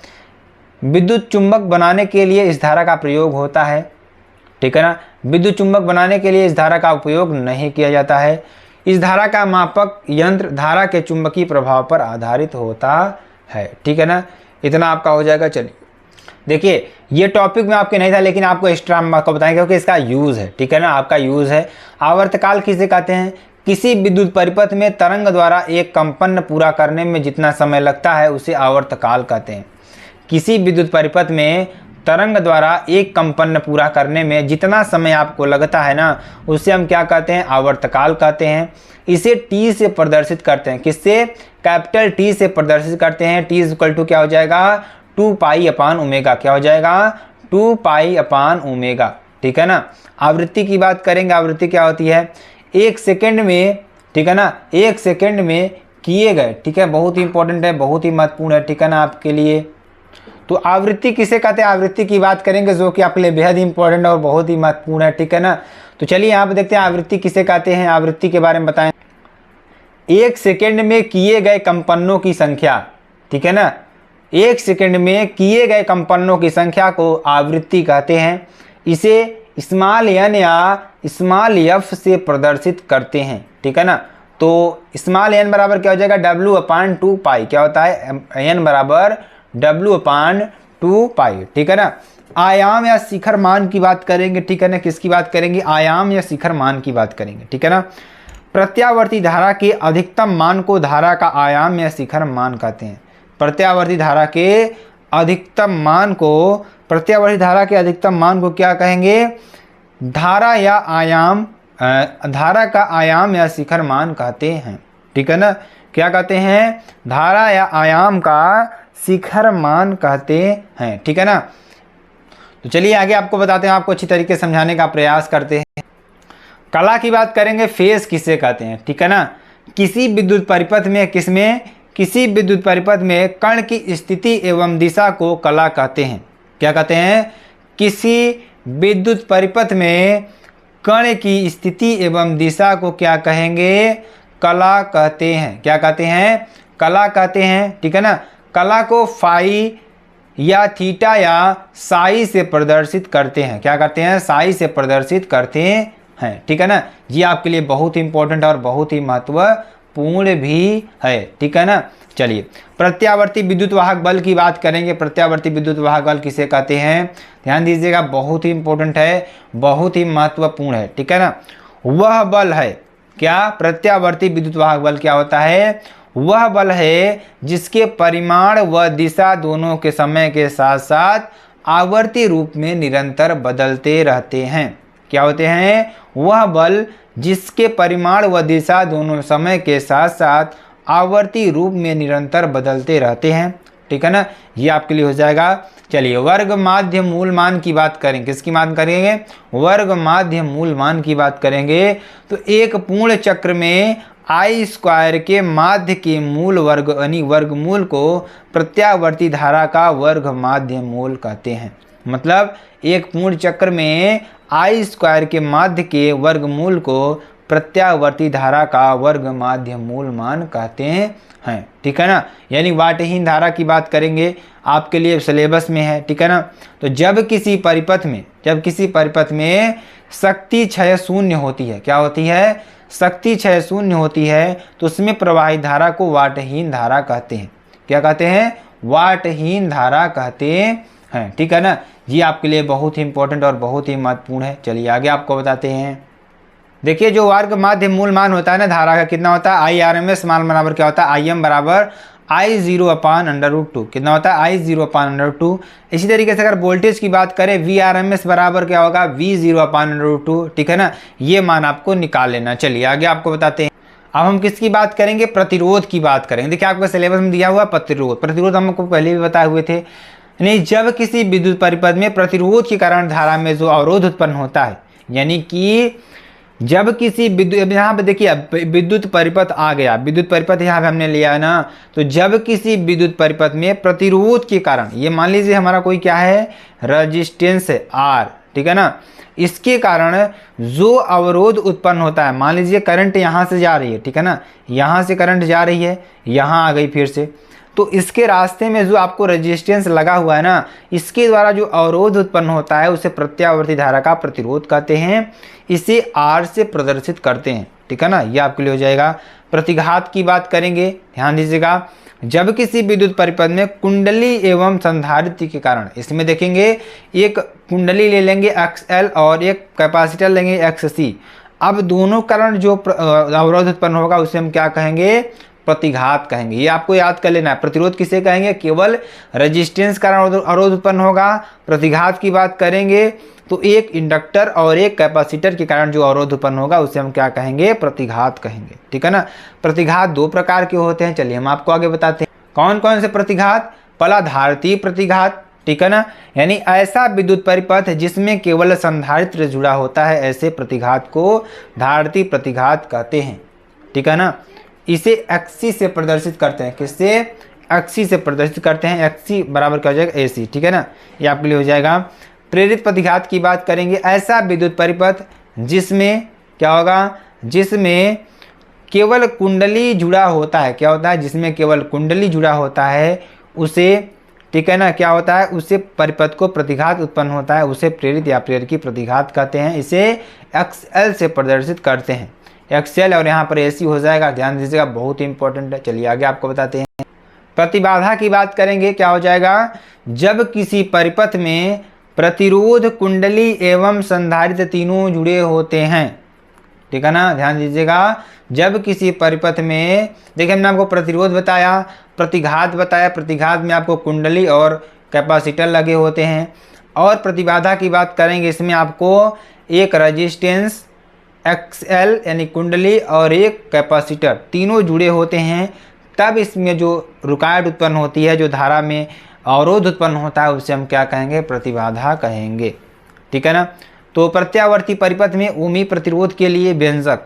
विद्युत चुंबक बनाने के लिए इस धारा का प्रयोग होता है, ठीक है ना। विद्युत चुंबक बनाने के लिए इस धारा का उपयोग नहीं किया जाता है। इस धारा का मापक यंत्र धारा के चुंबकीय प्रभाव पर आधारित होता है, ठीक है ना। इतना आपका हो जाएगा। चलिए देखिए ये टॉपिक में आपके नहीं था लेकिन आपको एक्स्ट्रा हम आपको बताएंगे क्योंकि इसका यूज़ है, ठीक है ना, आपका यूज़ है। आवर्तकाल किसे कहते हैं, किसी विद्युत परिपथ में तरंग द्वारा एक कंपन पूरा करने में जितना समय लगता है उसे आवर्तकाल कहते हैं। किसी विद्युत परिपथ में तरंग द्वारा एक कंपन पूरा करने में जितना समय आपको लगता है ना, उसे हम क्या कहते हैं? आवर्तकाल कहते हैं। इसे टी से प्रदर्शित करते हैं। किससे? कैपिटल टी से प्रदर्शित करते हैं। टी इज इक्वल टू क्या हो जाएगा? 2 पाई अपान ओमेगा। क्या हो जाएगा? 2 पाई अपान ओमेगा। ठीक है ना। आवृत्ति की बात करेंगे। आवृत्ति क्या होती है? 1 सेकेंड में, ठीक है ना, 1 सेकेंड में किए गए, ठीक है, बहुत ही इंपॉर्टेंट है, बहुत ही महत्वपूर्ण है, ठीक है ना, आपके लिए। तो आवृत्ति किसे कहते हैं? आवृत्ति की बात करेंगे जो कि आपके लिए बेहद ही इंपॉर्टेंट और बहुत ही महत्वपूर्ण है, ठीक है ना। तो चलिए यहाँ पे देखते हैं आवृत्ति किसे कहते हैं। आवृत्ति के बारे में बताएं। 1 सेकेंड में किए गए कंपनों की संख्या, ठीक है ना, 1 सेकेंड में किए गए कंपनों की संख्या को आवृत्ति कहते हैं। इसे स्मॉल एन या स्मॉल एफ से प्रदर्शित करते हैं, ठीक है ना। तो स्मॉल एन बराबर क्या हो जाएगा? W/2 पाई। क्या होता है? एन बराबर W/2 पाई, ठीक है ना। आयाम या शिखर मान की बात करेंगे, ठीक है ना। किसकी बात करेंगे? आयाम या शिखर मान की बात करेंगे, ठीक है ना। प्रत्यावर्ती धारा के अधिकतम मान को धारा का आयाम या शिखर मान कहते हैं। प्रत्यावर्ती धारा के अधिकतम मान को, प्रत्यावर्ती धारा के अधिकतम मान को क्या कहेंगे? धारा या आयाम, धारा का आयाम या शिखर मान कहते हैं, ठीक है ना। क्या कहते हैं? धारा या आयाम का शिखर मान कहते हैं, ठीक है ना। तो चलिए आगे आपको बताते हैं, आपको अच्छी तरीके से समझाने का प्रयास करते हैं। कला की बात करेंगे। फेज किसे कहते हैं, ठीक है ना। किसी विद्युत परिपथ में, किसमें? किसी विद्युत परिपथ में कण की स्थिति एवं दिशा को कला कहते हैं। क्या कहते हैं? किसी विद्युत परिपथ में कण की स्थिति एवं दिशा को क्या कहेंगे? कला कहते हैं। क्या कहते हैं? कला कहते हैं, ठीक है ना। कला को फाई या थीटा या साई से प्रदर्शित करते हैं। क्या करते हैं? साई से प्रदर्शित करते हैं, ठीक है ना। ये आपके लिए बहुत ही इंपॉर्टेंट और बहुत ही महत्वपूर्ण भी है, ठीक है ना। चलिए प्रत्यावर्ती विद्युत वाहक बल की बात करेंगे। प्रत्यावर्ती विद्युत वाहक बल किसे कहते हैं? ध्यान दीजिएगा, बहुत ही इंपॉर्टेंट है, बहुत ही महत्वपूर्ण है, ठीक है ना। वह बल है क्या? प्रत्यावर्ती विद्युत वाहक बल क्या होता है? वह बल है जिसके परिमाण व दिशा दोनों के समय के साथ साथ आवर्ती रूप में निरंतर बदलते रहते हैं। क्या होते हैं? वह बल जिसके परिमाण व दिशा दोनों समय के साथ साथ आवर्ती रूप में निरंतर बदलते रहते हैं, ठीक है ना। ये आपके लिए हो जाएगा। चलिए वर्ग माध्य मूल मान की बात करें। किसकी बात करेंगे? वर्ग माध्य मूल मान की बात करेंगे। तो एक पूर्ण चक्र में I² के माध्य के मूल वर्ग यानी वर्गमूल को प्रत्यावर्ती धारा का वर्ग माध्य मूल कहते हैं। मतलब एक पूर्ण चक्र में I² के माध्य के वर्गमूल को प्रत्यावर्ती धारा का वर्ग माध्य मूल मान कहते हैं, ठीक है ना। यानी वाटहीन धारा की बात करेंगे, आपके लिए सिलेबस में है, ठीक है ना। तो जब किसी परिपथ में शक्ति क्षय शून्य होती है, क्या होती है? शक्ति क्षय शून्य होती है, तो उसमें प्रवाहित धारा को वाटहीन धारा कहते हैं। क्या कहते हैं? वाटहीन धारा कहते हैं, ठीक है ना। ये आपके लिए बहुत ही इंपॉर्टेंट और बहुत ही महत्वपूर्ण है। चलिए आगे आपको बताते हैं। देखिए जो वर्ग माध्य मूल मान होता है ना धारा का, कितना होता है? IRMS मान बराबर क्या होता है? IM बराबर I0/√2। कितना होता है? I0/√2। इसी तरीके से अगर वोल्टेज की बात करें, VRMS बराबर क्या होगा? V0/√2, ठीक है ना। ये मान आपको निकाल लेना। चलिए आगे आपको बताते हैं। अब हम किसकी बात करेंगे? प्रतिरोध की बात करेंगे। देखिए आपको सिलेबस में दिया हुआ प्रतिरोध। प्रतिरोध हम आपको पहले भी बताए हुए थे। नहीं, जब किसी विद्युत परिपथ में प्रतिरोध के कारण धारा में जो अवरोध उत्पन्न होता है, यानी कि जब किसी विद्युत, यहाँ पे देखिए विद्युत परिपथ आ गया, विद्युत परिपथ यहाँ पे हमने लिया है ना। तो जब किसी विद्युत परिपथ में प्रतिरोध के कारण, ये मान लीजिए हमारा कोई क्या है? रेजिस्टेंस है R, ठीक है ना। इसके कारण जो अवरोध उत्पन्न होता है, मान लीजिए करंट यहाँ से जा रही है, ठीक है ना, यहाँ से करंट जा रही है, यहाँ आ गई फिर से, तो इसके रास्ते में जो आपको रेजिस्टेंस लगा हुआ है ना, इसके द्वारा जो अवरोध उत्पन्न होता है उसे प्रत्यावर्ती धारा का प्रतिरोध कहते हैं। इसे R से प्रदर्शित करते हैं, ठीक है ना। ये आपके लिए हो जाएगा। प्रतिघात की बात करेंगे, ध्यान दीजिएगा। जब किसी विद्युत परिपथ में कुंडली एवं संधारित्र के कारण, इसमें देखेंगे एक कुंडली ले लेंगे XL और एक कैपेसिटर लेंगे XC। अब दोनों कारण जो अवरोध उत्पन्न होगा उसे हम क्या कहेंगे, प्रतिघात कहेंगे। ये आपको याद कर लेना है। प्रतिरोध किसे कहेंगे, केवल रेजिस्टेंस कारण अवरोध उत्पन्न होगा। प्रतिघात की बात करेंगे तो एक इंडक्टर और एक कैपेसिटर के कारण जो अवरोध उत्पन्न होगा उसे हम क्या कहेंगे, प्रतिघात कहेंगे। ठीक है ना। प्रतिघात दो प्रकार के होते हैं, चलिए हम आपको आगे बताते हैं कौन कौन से प्रतिघात। पहला धारितीय प्रतिघात, ठीक है ना, यानी ऐसा विद्युत परिपथ जिसमें केवल संधारित्र जुड़ा होता है, ऐसे प्रतिघात को धारितीय प्रतिघात कहते हैं। ठीक है ना। इसे एक्सी से प्रदर्शित करते हैं, किससे, एक्सी से प्रदर्शित करते हैं। एक्सी बराबर क्या हो जाएगा, एसी। ठीक है ना, ये आपके लिए हो जाएगा। प्रेरित प्रतिघात की बात करेंगे, ऐसा विद्युत परिपथ जिसमें क्या होगा, जिसमें केवल कुंडली जुड़ा होता है। क्या होता है, जिसमें केवल कुंडली जुड़ा होता है उसे, ठीक है ना, क्या होता है, उससे परिपथ को प्रतिघात उत्पन्न होता है, उसे प्रेरित या प्रेरकी प्रतिघात कहते हैं। इसे एक्सएल से प्रदर्शित करते हैं, एक्सएल, और यहाँ पर एसी हो जाएगा। ध्यान दीजिएगा, बहुत इंपॉर्टेंट है। चलिए आगे आपको बताते हैं। प्रतिबाधा की बात करेंगे, क्या हो जाएगा, जब किसी परिपथ में प्रतिरोध, कुंडली एवं संधारित्र तीनों जुड़े होते हैं। ठीक है ना, ध्यान दीजिएगा, जब किसी परिपथ में, देखिए हमने आपको प्रतिरोध बताया, प्रतिघात बताया, प्रतिघात में आपको कुंडली और कैपेसिटर लगे होते हैं। और प्रतिबाधा की बात करेंगे, इसमें आपको एक रेजिस्टेंस एक्सएल यानी कुंडली और एक कैपेसिटर तीनों जुड़े होते हैं, तब इसमें जो रुकावट उत्पन्न होती है, जो धारा में अवरोध उत्पन्न होता है, उसे हम क्या कहेंगे, प्रतिबाधा कहेंगे। ठीक है ना। तो प्रत्यावर्ती परिपथ में ओमी प्रतिरोध के लिए व्यंजक,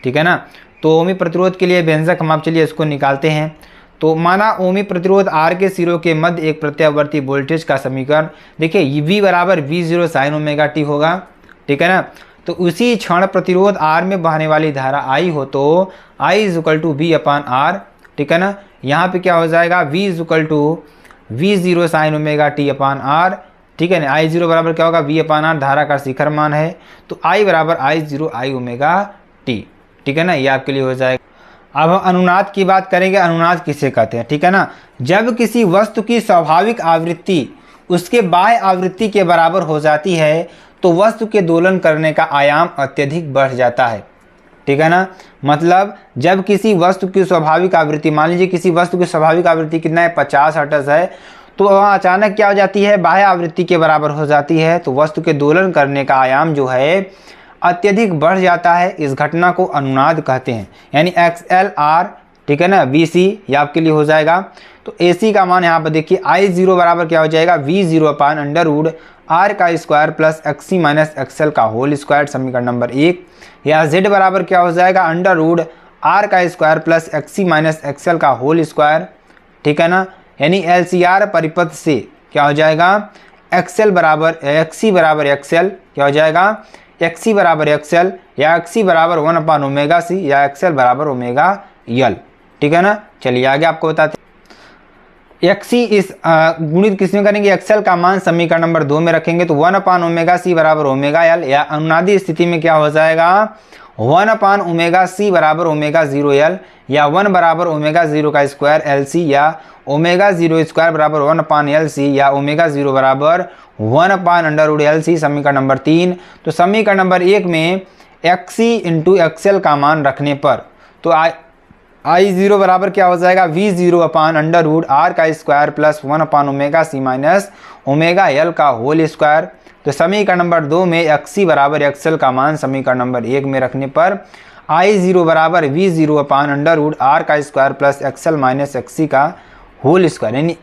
ठीक है ना, तो ओमी प्रतिरोध के लिए व्यंजक हम आप चलिए इसको निकालते हैं। तो माना ओमी प्रतिरोध आर के सिरों के मध्य एक प्रत्यावर्ती वोल्टेज का समीकरण, देखिए V बराबर V0 साइन ओमेगा टी होगा। ठीक है ना। तो उसी क्षण प्रतिरोध आर में बहने वाली धारा I हो तो I = V/R। ठीक है ना। यहाँ पे क्या हो जाएगा, V = V0 sine omega t/R। ठीक है ना। I0 बराबर क्या होगा, V/R धारा का शिखर मान है, तो I बराबर I0 I ओमेगा t। ठीक है ना, ये आपके लिए हो जाएगा। अब हम अनुनाद की बात करेंगे। अनुनाद किसे कहते हैं, ठीक है ना, जब किसी वस्तु की स्वाभाविक आवृत्ति उसके बाह्य आवृत्ति के बराबर हो जाती है तो वस्तु के दोलन करने का आयाम अत्यधिक बढ़ जाता है। ठीक है ना, मतलब जब किसी वस्तु की स्वाभाविक आवृत्ति, मान लीजिए किसी वस्तु की स्वाभाविक आवृत्ति कितना है, 50 हर्ट्ज है, तो वहाँ अचानक क्या हो जाती है, बाह्य आवृत्ति के बराबर हो जाती है, तो वस्तु के दोलन करने का आयाम जो है अत्यधिक बढ़ जाता है। इस घटना को अनुनाद कहते हैं, यानी XLR, ठीक है ना, VC, ये आपके लिए हो जाएगा। तो AC का मान यहाँ पर देखिए, I0 बराबर क्या हो जाएगा, V0/√R का square plus XC minus XL का होल स्क्वायर, समीकरण नंबर 1। या Z बराबर क्या हो जाएगा, √R का square plus XC minus XL का होल स्क्वायर। ठीक है ना, यानी LCR परिपथ से क्या हो जाएगा, XC बराबर XL, क्या हो जाएगा, XC बराबर XL, या XC बराबर 1/ωc, या XL बराबर ωL। ठीक है ना। चलिए आगे आपको बताते हैं। XC इस गुणित किसमें करेंगे, XL का मान समीकरण नंबर 2 में रखेंगे, तो 1/ωc बराबर ωL, या अनुनादी स्थिति में क्या हो जाएगा, 1/ωc बराबर ω0L, या 1 बराबर ω0 का स्क्वायर LC, या ω0 स्क्वायर बराबर 1/LC, या ω0 बराबर 1/√LC, समीकरण नंबर 3। तो समीकरण नंबर 1 में XC × XL का मान रखने पर तो I0 बराबर क्या हो जाएगा, V0/√R का square plus 1/ωc minus ωL का होल स्क्वायर। तो समीकरण नंबर 2 में XC बराबर XL का मान समीकरण नंबर 1 में रखने पर I0 बराबर V0/√R का square plus XL minus XC का होल स्क्वायर, यानी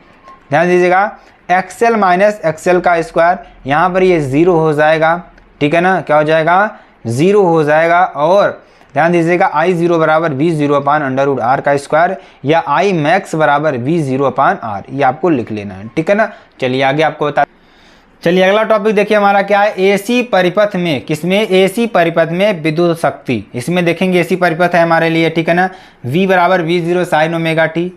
ध्यान दीजिएगा XL माइनस XL का स्क्वायर, यहाँ पर ये 0 हो जाएगा। ठीक है ना, क्या हो जाएगा, 0 हो जाएगा। और ध्यान दीजिएगा I0 बराबर V0/√R का स्क्वायर, या I मैक्स बराबर V0/R, ये आपको लिख लेना है। ठीक है ना। चलिए आगे आपको बता, चलिए अगला टॉपिक देखिए हमारा क्या है, AC परिपथ में, किसमें, AC परिपथ में विद्युत शक्ति। इसमें देखेंगे AC परिपथ है हमारे लिए, ठीक है ना, V बराबर V0 sine omega T,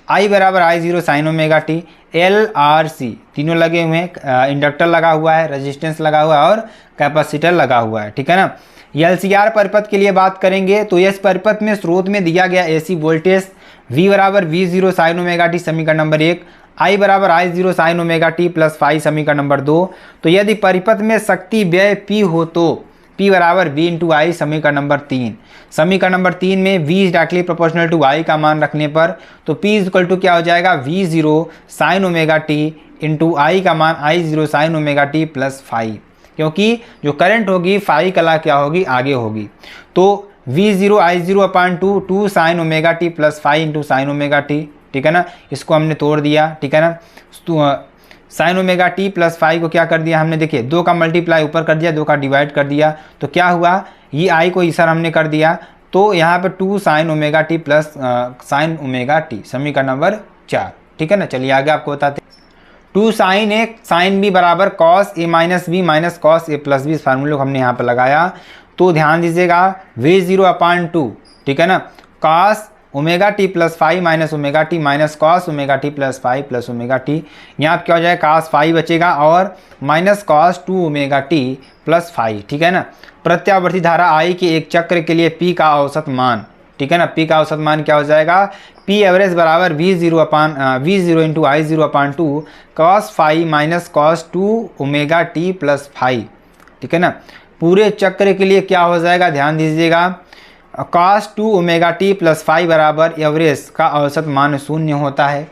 I बराबर I0 sine omega T, LRC तीनों लगे हुए हैं, इंडक्टर लगा हुआ है, रेजिस्टेंस लगा हुआ है और कैपेसिटर लगा हुआ है। ठीक है ना। LCR परिपथ के लिए बात करेंगे तो इस परिपथ में स्रोत में दिया गया AC वोल्टेज V बराबर V0 साइन ओमेगा टी, समीकरण नंबर 1, I बराबर I0 sine omega T plus 5, समीकरण नंबर 2। तो यदि परिपथ में शक्ति व्यय P हो तो P बराबर V इंटू आई समीकरण नंबर 3। समीकरण नंबर 3 में V is directly proportional to I का मान रखने पर तो P इज इक्वल टू क्या हो जाएगा V0 sine omega T into I का मान I0 sine omega T plus phi, क्योंकि जो करंट होगी फाई कला क्या होगी आगे होगी। तो V0 I0 upon two sine omega T plus phi into sine omega T, ठीक है ना, इसको हमने तोड़ दिया, ठीक है ना। तो sign omega T plus five को क्या कर दिया हमने, देखिए 2 का मल्टीप्लाई ऊपर कर दिया, 2 का डिवाइड कर दिया, तो क्या हुआ ये आई को इधर हमने कर दिया, तो यहाँ पे 2 sign omega T plus sign omega T, समीकरण नंबर 4, ठीक है ना। चलिए आगे आपको बताते हैं। 2 साइन ए साइन बी बराबर cos A minus B minus cos A plus B, इस फार्मूले को हमने यहाँ पर लगाया। तो ध्यान दीजिएगा V0 अपान 2, ठीक है ना, cos omega T plus five minus omega T minus cos omega T plus five plus omega T, यहाँ पर क्या हो जाएगा कॉस फाइव बचेगा और minus cos 2 omega T plus five, ठीक है ना। प्रत्यावर्ती धारा आई के एक चक्र के लिए पी का औसत मान, ठीक है ना, पी का औसत मान क्या हो जाएगा, पी एवरेज बराबर V0 इंटू I0 अपान 2 cos five minus cos 2 omega T plus five, ठीक है ना। पूरे चक्र के लिए क्या हो जाएगा, ध्यान दीजिएगा, cos 2 omega T plus five बराबर एवरेज का औसत मान 0 होता है,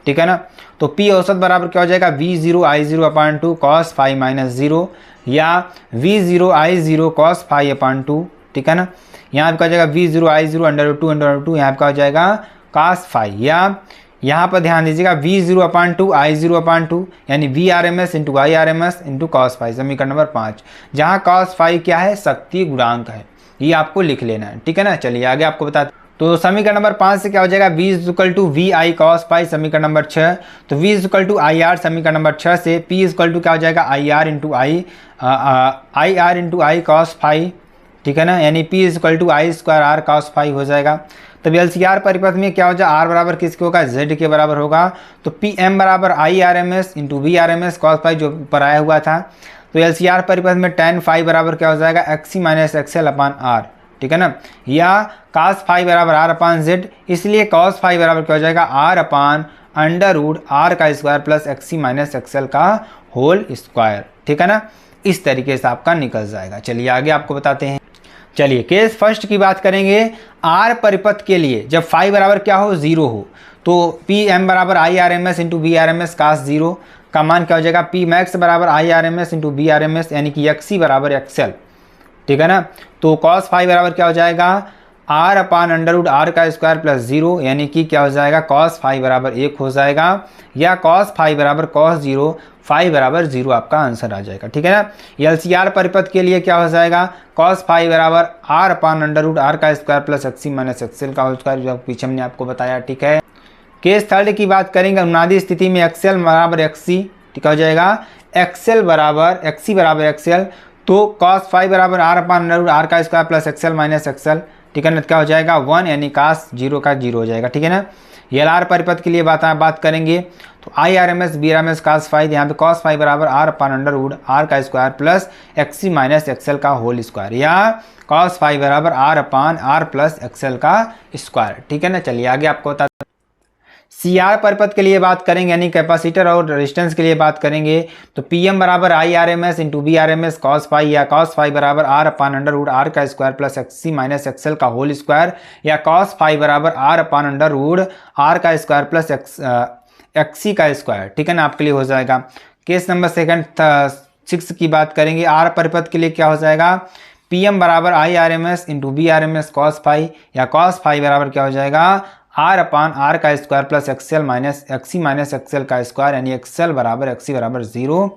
ठीक है ना। तो पी औसत बराबर क्या हो जाएगा V0 I0 अपान 2 कॉस फाइव माइनस 0 या V0 I0 cos five upon 2, ठीक है ना। यहाँ पर क्या हो जाएगा V0 I0 अंडर रूट 2 यहाँ पर क्या हो जाएगा कॉस फाइव, या यहाँ पर ध्यान दीजिएगा V0 अपान 2 I0 अपान 2 यानी VRMS into IRMS into cos phi, समीकरण नंबर 5, जहाँ कॉस फाइव क्या है शक्ति गुणांक है, ये आपको लिख लेना है, ठीक है ना। चलिए आगे आपको बताते, तो समीकरण नंबर 5 से क्या हो जाएगा V is equal to V I cos phi, समीकरण नंबर 6, तो V is equal to I R, समीकरण नंबर 6 से P इज इक्वल टू क्या हो जाएगा I R into I cos phi, ठीक है ना, यानी P is equal to I square R cos phi हो जाएगा। तब LCR परिपथ में क्या हो जाए R बराबर किसके होगा, Z के बराबर होगा, तो PM बराबर IRMS into VRMS cos five जो ऊपर आया हुआ था। तो LCR परिपथ में tan फाइव बराबर क्या हो जाएगा XC minus XL upon R, ठीक है ना, या cos फाइव बराबर R अपान Z, इसलिए cos फाइव बराबर क्या हो जाएगा R upon under root R का square plus XC minus XL का होल स्क्वायर, ठीक है ना। इस तरीके से आपका निकल जाएगा। चलिए आगे आपको बताते हैं। चलिए केस फर्स्ट की बात करेंगे। R परिपथ के लिए जब फाइव बराबर क्या हो 0 हो, तो PM बराबर IRMS इंटू VRMS cos 0 का मान क्या हो जाएगा P मैक्स बराबर IRMS इंटू VRMS यानी कि XC बराबर XL, ठीक है ना। तो cos फाइव बराबर क्या हो जाएगा R upon under root R का स्क्वायर प्लस 0 यानी कि क्या हो जाएगा cos फाइव बराबर 1 हो जाएगा, या cos फाइव बराबर cos 0 फाइव बराबर 0 आपका आंसर आ जाएगा, ठीक है ना। LCR परिपथ के लिए क्या हो जाएगा cos फाइव बराबर R upon under root R का square plus XC minus XL का होल स्क्वायर, जो पीछे हमने आपको बताया, ठीक है। केस थर्ड की बात करेंगे। अनुनादी स्थिति में XL बराबर XC, ठीक हो जाएगा XC बराबर XL, तो cos फाइव बराबर R upon under root R का square plus XL minus XL, ठीक है ना, क्या हो जाएगा 1 यानी cos 0 का 0 हो जाएगा, ठीक है ना। LR परिपथ के लिए बात करेंगे, तो IRMS VRMS cos फाइव, यहाँ पे cos फाइव बराबर R upon under root R का square plus XC minus XL का होल स्क्वायर, या cos फाइव बराबर R upon R plus XL का स्क्वायर, ठीक है ना। चलिए आगे आपको बताते हैं। CR परिपथ के लिए बात करेंगे यानी कैपेसिटर और रेजिस्टेंस के लिए बात करेंगे, तो PM बराबर IRMS into VRMS cos phi, या cos फाइव बराबर R upon under root R का square plus XC minus XL का होल स्क्वायर, या cos फाइव बराबर R upon under root R का स्क्वायर प्लस XC का स्क्वायर, ठीक है ना, आपके लिए हो जाएगा। केस नंबर 6 की बात करेंगे। R परिपथ के लिए क्या हो जाएगा PM बराबर IRMS into VRMS cos phi, या cos फाइव बराबर क्या हो जाएगा R अपान R का square plus XC minus XL का स्क्वायर, यानी XL बराबर XC बराबर 0,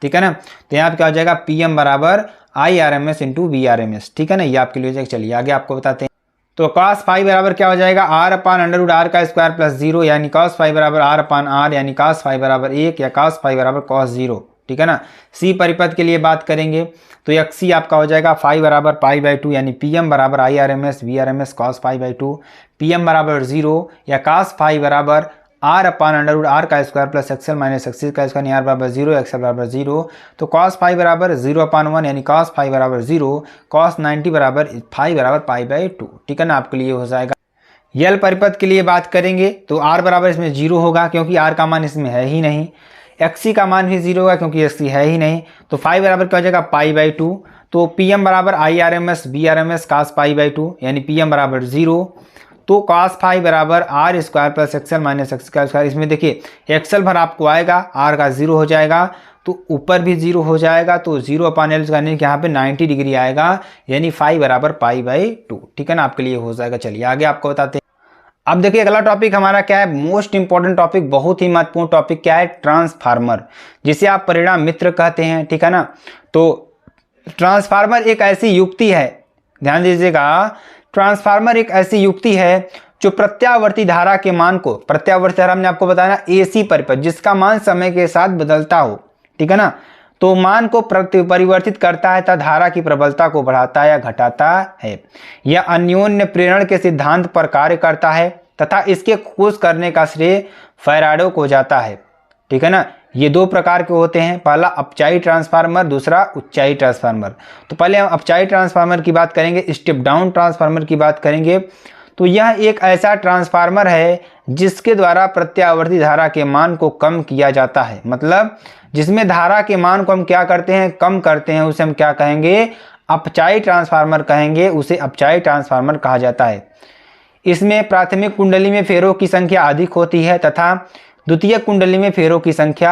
ठीक है ना। तो यहाँ पे क्या हो जाएगा PM बराबर IRMS इंटू VRMS, ठीक है ना, ये आपके लिए हो जाएगा। चलिए आगे आपको बताते हैं। तो cos फाइव बराबर क्या हो जाएगा R upon under root R का स्क्वायर प्लस 0, यानी cos फाइव बराबर R अपान R, यानी cos फाइव बराबर 1, या cos फाइव बराबर cos 0, ठीक है ना। C परिपथ के लिए बात करेंगे, तो XC आपका हो जाएगा फाइव बराबर पाई बाई 2, यानी PM बराबर IRMS VRMS cos phi by 2, PM बराबर 0, या cos फाइव बराबर R upon under root R का square plus XL minus XC का स्क्वायर, R बराबर 0, XL बराबर 0, तो cos फाइव बराबर 0 अपान 1, यानी cos फाइव बराबर 0, cos 90 बराबर 5 बराबर पाई बाई 2, ठीक है ना, आपके लिए हो जाएगा। L परिपथ के लिए बात करेंगे, तो R बराबर इसमें 0 होगा क्योंकि R का मान इसमें है ही नहीं, XC का मान भी 0 होगा क्योंकि XC है ही नहीं, तो फाइव बराबर क्या हो जाएगा पाई बाई 2, तो Pm बराबर IRMS BRMS cos pi by 2, यानी Pm बराबर 0। तो cos फाई बराबर R square plus XL minus X का स्क्वायर। इसमें देखिए एक्सएल भर आपको आएगा, आर का 0 हो जाएगा, तो ऊपर भी 0 हो जाएगा, तो 0 अपान एल करने के यहाँ पे 90 डिग्री आएगा, यानी फाई बराबर पाई बाई 2। ठीक है ना, आपके लिए हो जाएगा। चलिए आगे आपको बताते हैं। अब देखिए अगला टॉपिक हमारा क्या है, मोस्ट इंपॉर्टेंट टॉपिक, बहुत ही महत्वपूर्ण टॉपिक क्या है, ट्रांसफार्मर, जिसे आप परिणाम मित्र कहते हैं। ठीक है ना, तो ट्रांसफार्मर एक ऐसी युक्ति है, ध्यान दीजिएगा, ट्रांसफार्मर एक ऐसी युक्ति है जो प्रत्यावर्ती धारा के मान को, प्रत्यावर्ती धारा हमने आपको बताया ना एसी परिपथ, जिसका मान समय के साथ बदलता हो, ठीक है ना, तो मान को परिवर्तित करता है तथा धारा की प्रबलता को बढ़ाता है या घटाता है। यह अन्योन्य प्रेरण के सिद्धांत पर कार्य करता है तथा इसके खोज करने का श्रेय फैराडे को जाता है। ठीक है ना, ये दो प्रकार के होते हैं, पहला अपचाई ट्रांसफार्मर, दूसरा उच्चाई ट्रांसफार्मर। तो पहले हम अपचाई ट्रांसफार्मर की बात करेंगे, स्टेप डाउन ट्रांसफार्मर की बात करेंगे। तो यह एक ऐसा ट्रांसफार्मर है जिसके द्वारा प्रत्यावर्ती धारा के मान को कम किया जाता है, मतलब जिसमें धारा के मान को हम क्या करते हैं, कम करते हैं, उसे हम क्या कहेंगे, अपचाई ट्रांसफार्मर कहेंगे, उसे अपचाई ट्रांसफार्मर कहा जाता है। इसमें प्राथमिक कुंडली में फेरों की संख्या अधिक होती है तथा द्वितीय कुंडली में फेरों की संख्या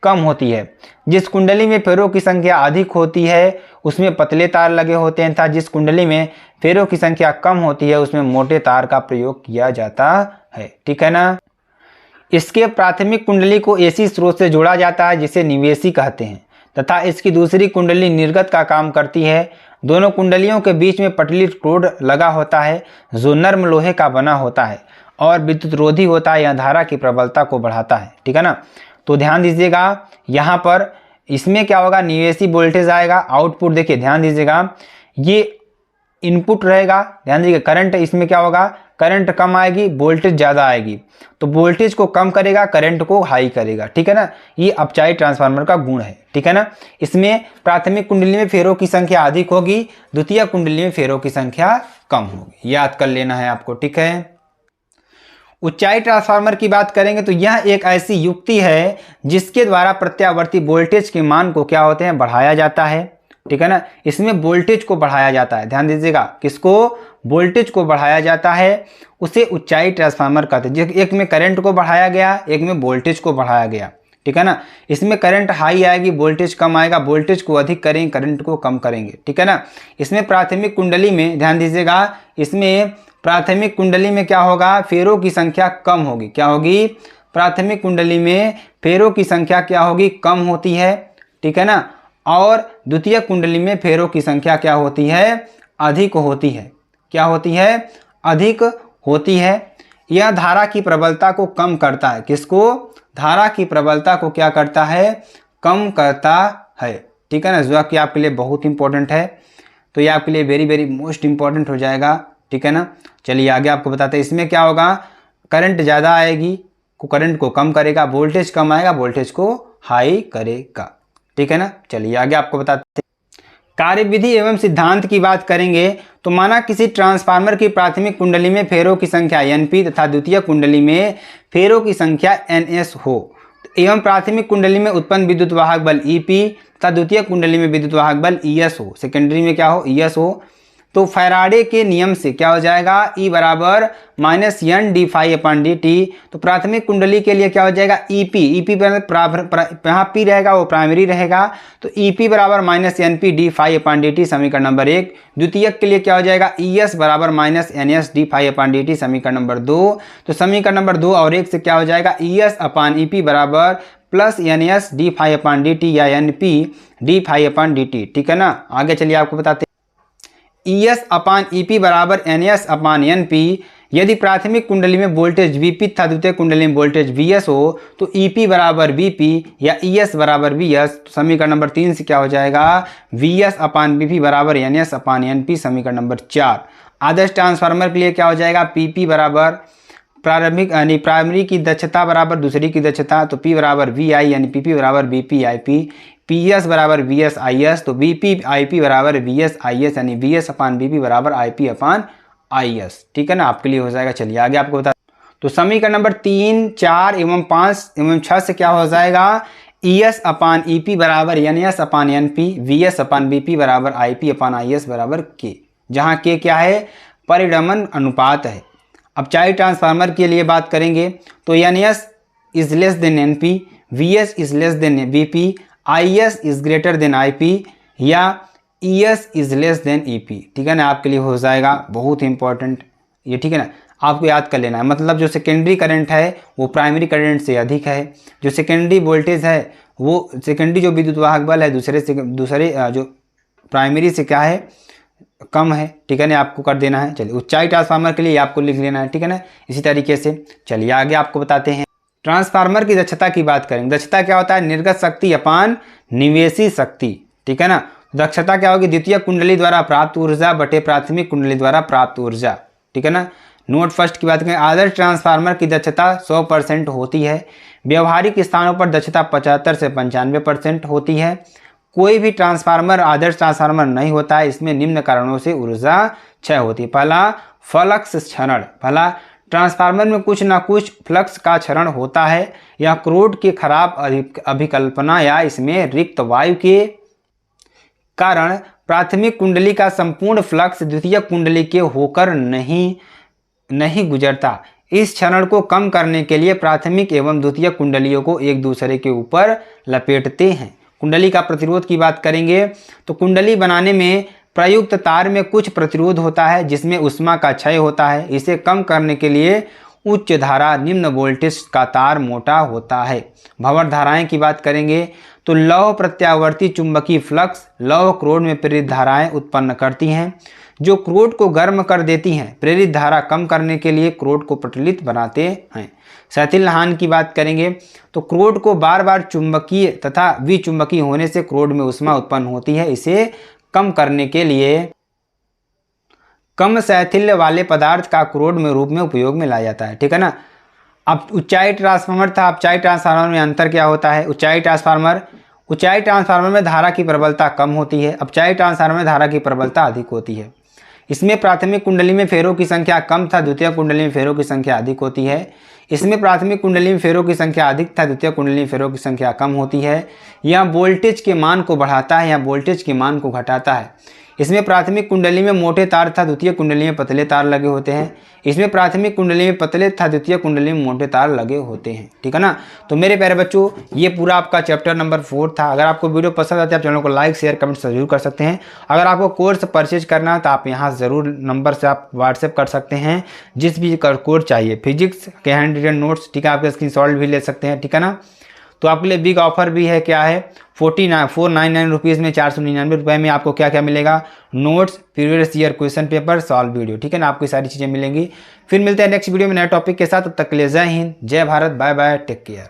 कम होती है। जिस कुंडली में फेरों की संख्या अधिक होती है उसमें पतले तार लगे होते हैं तथा जिस कुंडली में फेरों की संख्या कम होती है उसमें मोटे तार का प्रयोग किया जाता है। ठीक है ना, इसके प्राथमिक कुंडली को एसी स्रोत से जोड़ा जाता है जिसे निवेशी कहते हैं तथा इसकी दूसरी कुंडली निर्गत का काम करती है। दोनों कुंडलियों के बीच में पटली रोड लगा होता है जो नर्म लोहे का बना होता है और विद्युत रोधी होता है, यह धारा की प्रबलता को बढ़ाता है। ठीक है ना, तो ध्यान दीजिएगा यहाँ पर इसमें क्या होगा, निवेशी वोल्टेज आएगा, आउटपुट देखिए ध्यान दीजिएगा, ये इनपुट रहेगा, ध्यान दीजिएगा, करंट इसमें क्या होगा, करंट कम आएगी, वोल्टेज ज़्यादा आएगी, तो वोल्टेज को कम करेगा, करंट को हाई करेगा। ठीक है ना, ये अपचाई ट्रांसफार्मर का गुण है। ठीक है ना, इसमें प्राथमिक कुंडली में फेरों की संख्या अधिक होगी, द्वितीय कुंडली में फेरों की संख्या कम होगी, याद कर लेना है आपको। ठीक है, उच्चाई ट्रांसफार्मर की बात करेंगे तो यह एक ऐसी युक्ति है जिसके द्वारा प्रत्यावर्ती वोल्टेज के मान को क्या होते हैं, बढ़ाया जाता है। ठीक है ना, इसमें वोल्टेज को बढ़ाया जाता है, ध्यान दीजिएगा, किसको, वोल्टेज को बढ़ाया जाता है, उसे उच्चाई ट्रांसफार्मर कहते हैं। एक में करंट को बढ़ाया गया, एक में वोल्टेज को बढ़ाया गया। ठीक है ना, इसमें करंट हाई आएगी, वोल्टेज कम आएगा, वोल्टेज को अधिक करेंगे, करंट को कम करेंगे। ठीक है ना, इसमें प्राथमिक कुंडली में ध्यान दीजिएगा, इसमें प्राथमिक कुंडली में क्या होगा, फेरों की संख्या कम होगी, क्या होगी, प्राथमिक कुंडली में फेरों की संख्या क्या होगी, कम होती है। ठीक है ना, और द्वितीय कुंडली में फेरों की संख्या क्या होती है, अधिक होती है, क्या होती है, अधिक होती है। यह धारा की प्रबलता को कम करता है, किसको, धारा की प्रबलता को क्या करता है, कम करता है। ठीक है ना, जो कि आपके लिए बहुत इंपॉर्टेंट है, तो ये आपके लिए वेरी वेरी मोस्ट इंपॉर्टेंट हो जाएगा। ठीक है ना, चलिए आगे आपको बताते हैं, इसमें क्या होगा, करंट ज़्यादा आएगी, करंट को कम करेगा, वोल्टेज कम आएगा, वोल्टेज को हाई करेगा। ठीक है ना, चलिए आगे आपको बताते हैं। कार्यविधि एवं सिद्धांत की बात करेंगे तो माना किसी ट्रांसफार्मर की प्राथमिक कुंडली में फेरों की संख्या Np तथा द्वितीय कुंडली में फेरों की संख्या Ns हो एवं प्राथमिक कुंडली में उत्पन्न विद्युत वाहक बल Ep तथा द्वितीय कुंडली में विद्युत वाहक बल Es हो, सेकेंडरी में क्या हो, Es हो, तो फैराडे के नियम से क्या हो जाएगा, E बराबर minus N D phi upon D T. तो प्राथमिक कुंडली के लिए क्या हो जाएगा, ईपी, यहाँ पी रहेगा वो प्राइमरी रहेगा, तो ईपी बराबर minus N P D phi upon D T, समीकरण नंबर 1। द्वितीय के लिए क्या हो जाएगा, ES बराबर minus N S D phi upon D T, समीकरण नंबर 2। तो समीकरण नंबर 2 और 1 से क्या हो जाएगा, ES अपॉन ईपी बराबर plus N S D phi upon D T या N P D phi upon D T. ठीक है ना, आगे चलिए आपको बताते हैं, ES अपान EP बराबर NS अपान NP। यदि प्राथमिक कुंडली में वोल्टेज VP तथा द्वितीय कुंडली में वोल्टेज VS हो तो EP बराबर VP या ES बराबर VS। तो समीकरण नंबर 3 से क्या हो जाएगा, VS अपान VP बराबर NS अपान NP, समीकरण नंबर 4। आदर्श ट्रांसफार्मर के लिए क्या हो जाएगा, PP बराबर प्रारंभिक यानी प्राइमरी की दक्षता बराबर दूसरी की दक्षता, तो P बराबर VI यानी PP बराबर VP IP, PS बराबर VS IS, तो VP IP बराबर VS IS यानी VS अपान VP बराबर IP अपान IS। ठीक है ना, आपके लिए हो जाएगा। चलिए आगे आपको बता, तो समीकरण नंबर 3, 4 एवं 5 एवं 6 से क्या हो जाएगा, ES अपान EP बराबर NS अपान NP, VS अपान BP बराबर IP अपान IS बराबर K, जहाँ K क्या है, परिणमन अनुपात है। अब चाई ट्रांसफार्मर के लिए बात करेंगे तो NS is less than NP, VS is less than BP, IS is greater than IP या ES is less than EP। ठीक है ना, आपके लिए हो जाएगा बहुत इंपॉर्टेंट ये। ठीक है ना, आपको याद कर लेना है। मतलब जो सेकेंडरी करंट है वो प्राइमरी करंट से अधिक है, जो सेकेंडरी वोल्टेज है वो सेकेंडरी जो विद्युत वाहक बल है दूसरे जो प्राइमरी से क्या है, कम है। ठीक है ना, आपको कर देना है। चलिए ऊंचाई ट्रांसफार्मर के लिए आपको लिख लेना है। ठीक है ना, इसी तरीके से चलिए आगे आपको बताते हैं। ट्रांसफार्मर की दक्षता की बात करेंगे। दक्षता क्या होता है, निर्गत शक्ति अपान निवेशी शक्ति। ठीक है ना, दक्षता क्या होगी, द्वितीय कुंडली द्वारा प्राप्त ऊर्जा बटे प्राथमिक कुंडली द्वारा प्राप्त ऊर्जा। ठीक है ना, नोट फर्स्ट की बात करें, आदर्श ट्रांसफार्मर की दक्षता 100% होती है। व्यवहारिक स्थानों पर दक्षता 75 से 95% होती है। कोई भी ट्रांसफार्मर आदर्श ट्रांसफार्मर नहीं होता है, इसमें निम्न कारणों से ऊर्जा क्षय होती है। पहला, फ्लक्स क्षरण। पहला, ट्रांसफार्मर में कुछ ना कुछ फ्लक्स का क्षरण होता है। यह क्रूड की खराब अभिकल्पना या इसमें रिक्त वायु के कारण प्राथमिक कुंडली का संपूर्ण फ्लक्स द्वितीय कुंडली के होकर नहीं गुजरता। इस क्षरण को कम करने के लिए प्राथमिक एवं द्वितीय कुंडलियों को एक दूसरे के ऊपर लपेटते हैं। कुंडली का प्रतिरोध की बात करेंगे तो कुंडली बनाने में प्रयुक्त तार में कुछ प्रतिरोध होता है जिसमें ऊष्मा का क्षय होता है। इसे कम करने के लिए उच्च धारा निम्न वोल्टेज का तार मोटा होता है। भंवर धाराएं की बात करेंगे तो लौह प्रत्यावर्ती चुंबकीय फ्लक्स लौह क्रोड में प्रेरित धाराएं उत्पन्न करती हैं जो क्रोड को गर्म कर देती हैं। प्रेरित धारा कम करने के लिए क्रोड को प्रज्वलित बनाते हैं। शैथिल्यहान की बात करेंगे तो क्रोड को बार बार चुंबकीय तथा विचुंबकीय होने से क्रोड में ऊष्मा उत्पन्न होती है। इसे कम करने के लिए कम शैथिल्य वाले पदार्थ का क्रोड में रूप में उपयोग में लाया जाता है। ठीक है ना, अब ऊंचाई ट्रांसफार्मर था। ऊंचाई ट्रांसफार्मर में अंतर क्या होता है, ऊंचाई ट्रांसफार्मर में धारा की प्रबलता कम होती है, ऊंचाई ट्रांसफार्मर में धारा की प्रबलता अधिक होती है। इसमें प्राथमिक कुंडली में फेरों की संख्या कम था, द्वितीय कुंडली में फेरों की संख्या अधिक होती है। इसमें प्राथमिक कुंडली में फेरों की संख्या अधिक था, द्वितीय कुंडली में फेरों की संख्या कम होती है। यह वोल्टेज के मान को बढ़ाता है या वोल्टेज के मान को घटाता है। इसमें प्राथमिक कुंडली में मोटे तार था, द्वितीय कुंडली में पतले तार लगे होते हैं। इसमें प्राथमिक कुंडली में पतले था, द्वितीय कुंडली में मोटे तार लगे होते हैं। ठीक है ना, तो मेरे प्यारे बच्चों ये पूरा आपका चैप्टर नंबर 4 था। अगर आपको वीडियो पसंद आती है आप चैनल को लाइक शेयर कमेंट जरूर कर सकते हैं। अगर आपको कोर्स परचेज करना है तो आप यहाँ ज़रूर नंबर से आप व्हाट्सएप कर सकते हैं जिस भी कोर्स चाहिए। फिजिक्स के हैंड रिटन नोट्स, ठीक है, आपके स्क्रीनशॉट भी ले सकते हैं। ठीक है ना, तो आपके लिए बिग ऑफर भी है। क्या है, 499 रुपीज़ में 499 रुपये में आपको क्या क्या मिलेगा, notes, previous year question paper, solve video. ठीक है ना, आपको सारी चीज़ें मिलेंगी। फिर मिलते हैं नेक्स्ट वीडियो में नए टॉपिक के साथ। तब तक के लिए जय हिंद, जय Bharat, bye bye, take care.